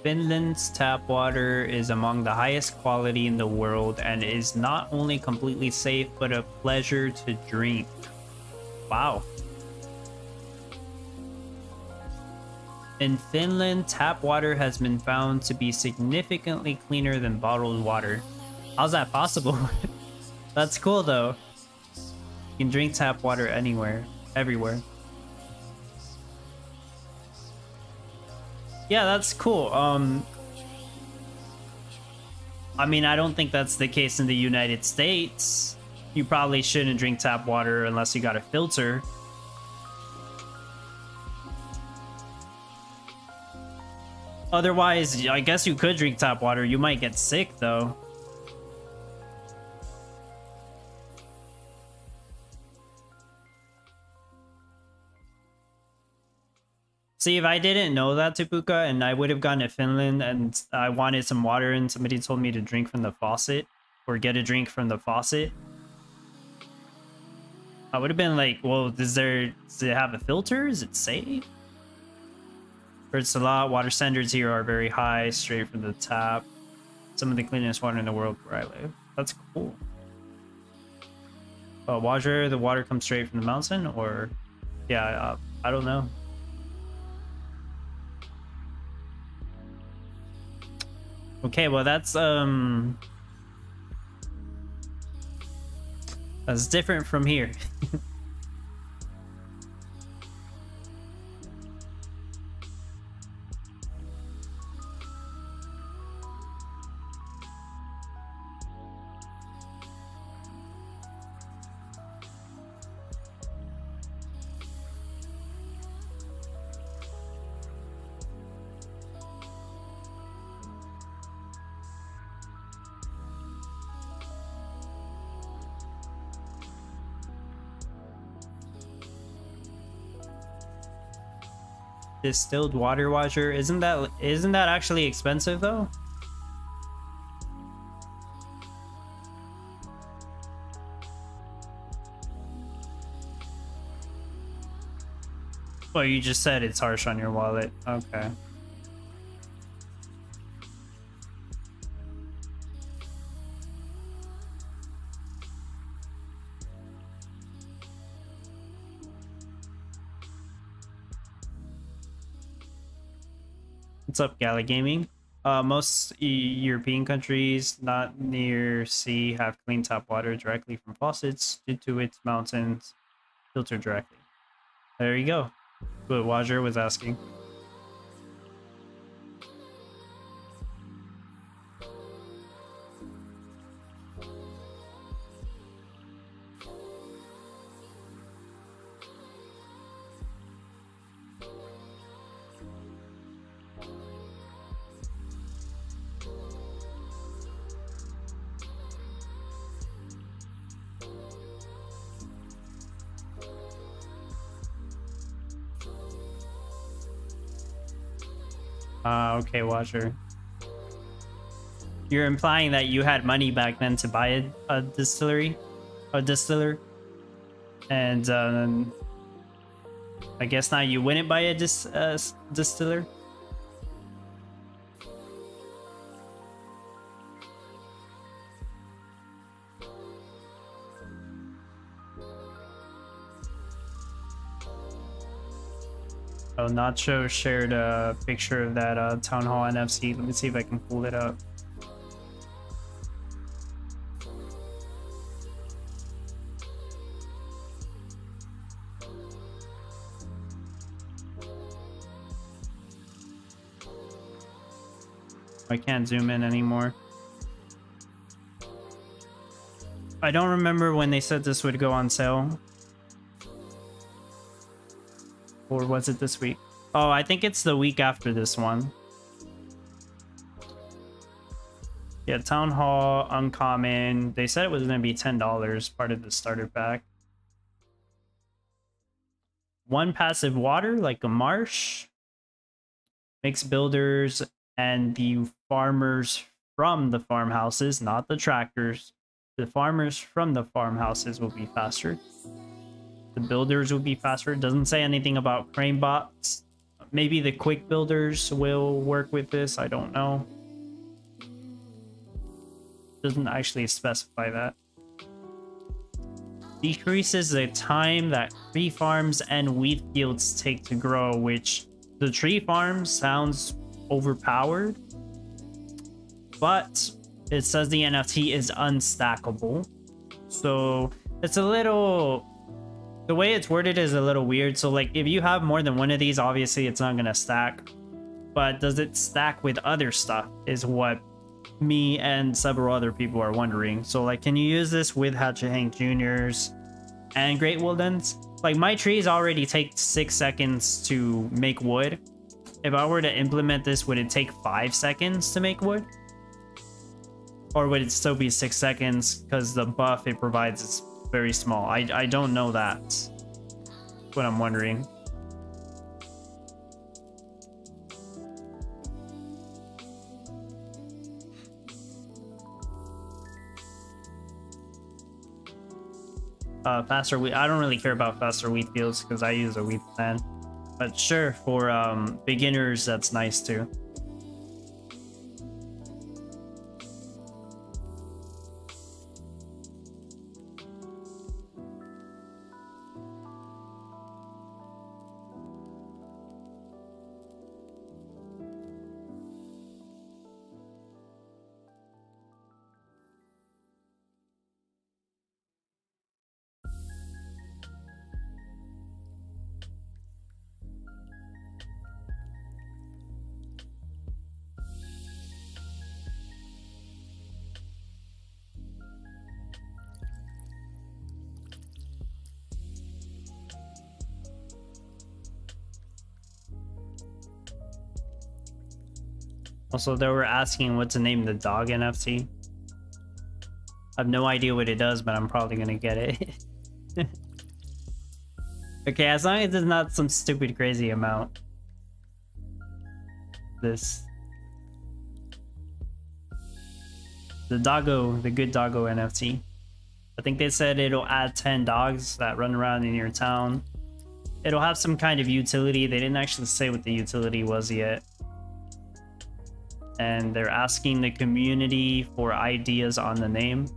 Finland's tap water is among the highest quality in the world and is not only completely safe, but a pleasure to drink. Wow. In Finland, tap water has been found to be significantly cleaner than bottled water. How's that possible? That's cool though. You can drink tap water anywhere, everywhere. Yeah, that's cool. I mean, I don't think that's the case in the United States. You probably shouldn't drink tap water unless you got a filter. Otherwise, I guess you could drink tap water. You might get sick, though. See, if I didn't know that, Tapuka, and I would have gone to Finland and I wanted some water and somebody told me to drink from the faucet or get a drink from the faucet, I would have been like, well, does it have a filter? Is it safe? Hurts a lot. Water standards here are very high, straight from the tap. Some of the cleanest water in the world where I live. That's cool. Water, the water comes straight from the mountain, or yeah, I don't know. Okay, well that's different from here. Distilled water washer, isn't that actually expensive though? Well, you just said it's harsh on your wallet. Okay. What's up, Gala Gaming? Most European countries not near sea have clean tap water directly from faucets due to its mountains filtered directly. There you go. What Wajer was asking. Okay, Watcher. You're implying that you had money back then to buy a distiller, and I guess now you wouldn't buy a distiller. Oh, Nacho shared a picture of that Town Hall NFC. Let me see if I can pull it up. I can't zoom in anymore. I don't remember when they said this would go on sale. Or was it this week? Oh, I think it's the week after this one. Yeah, Town Hall, Uncommon. They said it was going to be $10, part of the starter pack. One passive water, like a marsh. Makes builders and the farmers from the farmhouses, not the tractors. The farmers from the farmhouses will be faster. The builders will be faster. It doesn't say anything about crane bots. Maybe the quick builders will work with this. I don't know. Doesn't actually specify that. Decreases the time that tree farms and wheat fields take to grow, which the tree farm sounds overpowered. But it says the NFT is unstackable. So it's a little... The way it's worded is a little weird. So like if you have more than one of these, obviously it's not going to stack. But does it stack with other stuff is what me and several other people are wondering. So like, can you use this with Hatchet Juniors and Great Woodlands? Like my trees already take 6 seconds to make wood. If I were to implement this, would it take 5 seconds to make wood? Or would it still be 6 seconds because the buff it provides is very small? I don't know that. That's what I'm wondering. Faster wheat. I don't really care about faster wheat fields because I use a wheat plan. But sure, for beginners, that's nice too. Also, they were asking what to name the dog NFT. I have no idea what it does, but I'm probably gonna get it. Okay, as long as it's not some stupid crazy amount. This. The doggo, the good doggo NFT. I think they said it'll add 10 dogs that run around in your town. It'll have some kind of utility. They didn't actually say what the utility was yet. And they're asking the community for ideas on the name.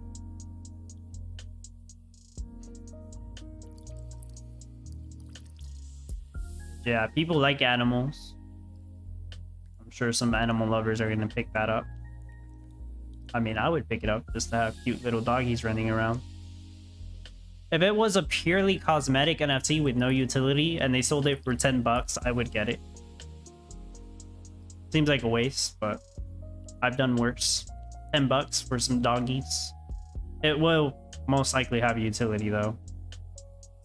Yeah, people like animals. I'm sure some animal lovers are gonna pick that up. I mean, I would pick it up just to have cute little doggies running around. If it was a purely cosmetic NFT with no utility and they sold it for 10 bucks, I would get it. Seems like a waste, but I've done worse. 10 bucks for some doggies. It will most likely have utility though.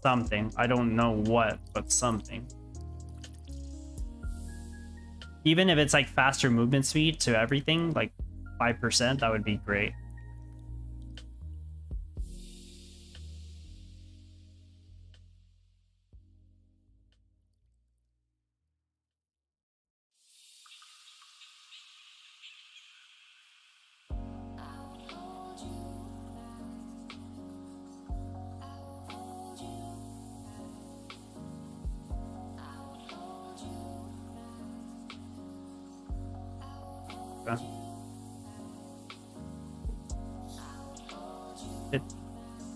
Something. I don't know what, but something. Even if it's like faster movement speed to everything, like 5%, that would be great.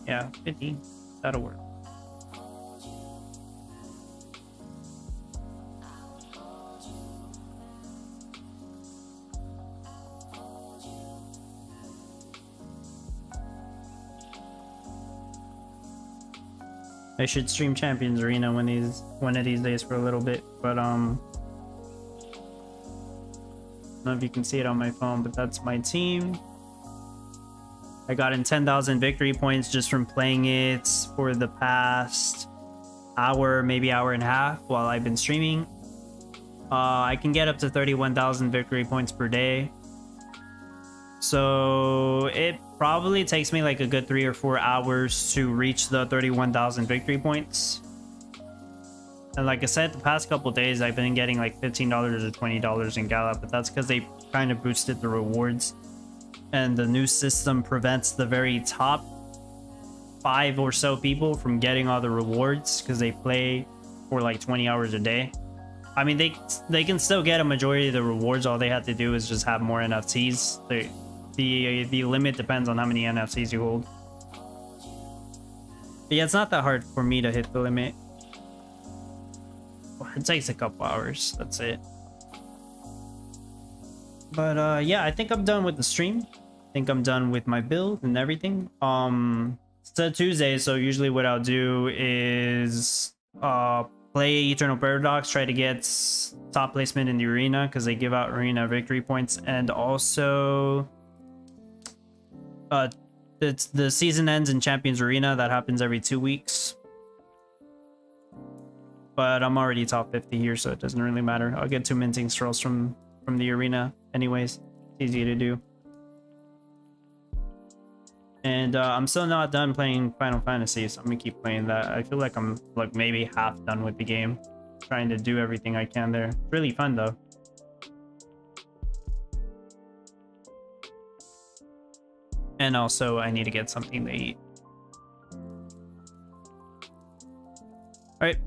Yeah, 50. That'll work. I should stream Champions Arena one of these days for a little bit, but I don't know if you can see it on my phone, but that's my team. I got in 10,000 victory points just from playing it for the past hour, maybe hour and a half while I've been streaming. I can get up to 31,000 victory points per day. So it probably takes me like a good 3 or 4 hours to reach the 31,000 victory points. And like I said, the past couple days I've been getting like $15 or $20 in Gala, but that's because they kind of boosted the rewards. And the new system prevents the very top 5 or so people from getting all the rewards because they play for like 20 hours a day. I mean, they can still get a majority of the rewards. All they have to do is just have more NFTs. The limit depends on how many NFTs you hold. But yeah, it's not that hard for me to hit the limit. It takes a couple hours. That's it. But yeah, I think I'm done with the stream. I think I'm done with my build and everything. It's a Tuesday, so usually what I'll do is play Eternal Paradox, try to get top placement in the arena because they give out arena victory points, and also it's the season ends in Champions Arena. That happens every 2 weeks. But I'm already top 50 here, so it doesn't really matter. I'll get 2 minting scrolls from the arena anyways. It's easy to do. And I'm still not done playing Final Fantasy, so I'm gonna keep playing that. I feel like I'm like maybe half done with the game. Trying to do everything I can there. It's really fun though. And also I need to get something to eat. Alright.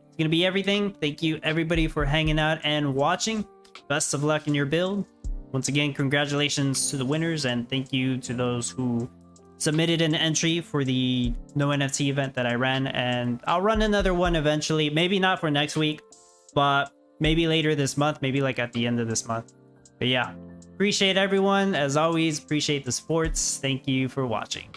It's gonna be everything. Thank you everybody for hanging out and watching. Best of luck in your build. Once again, congratulations to the winners, and thank you to those who submitted an entry for the no NFT event that I ran. And I'll run another one eventually. Maybe not for next week, but maybe later this month, maybe like at the end of this month. But yeah, appreciate everyone. As always, appreciate the sports. Thank you for watching.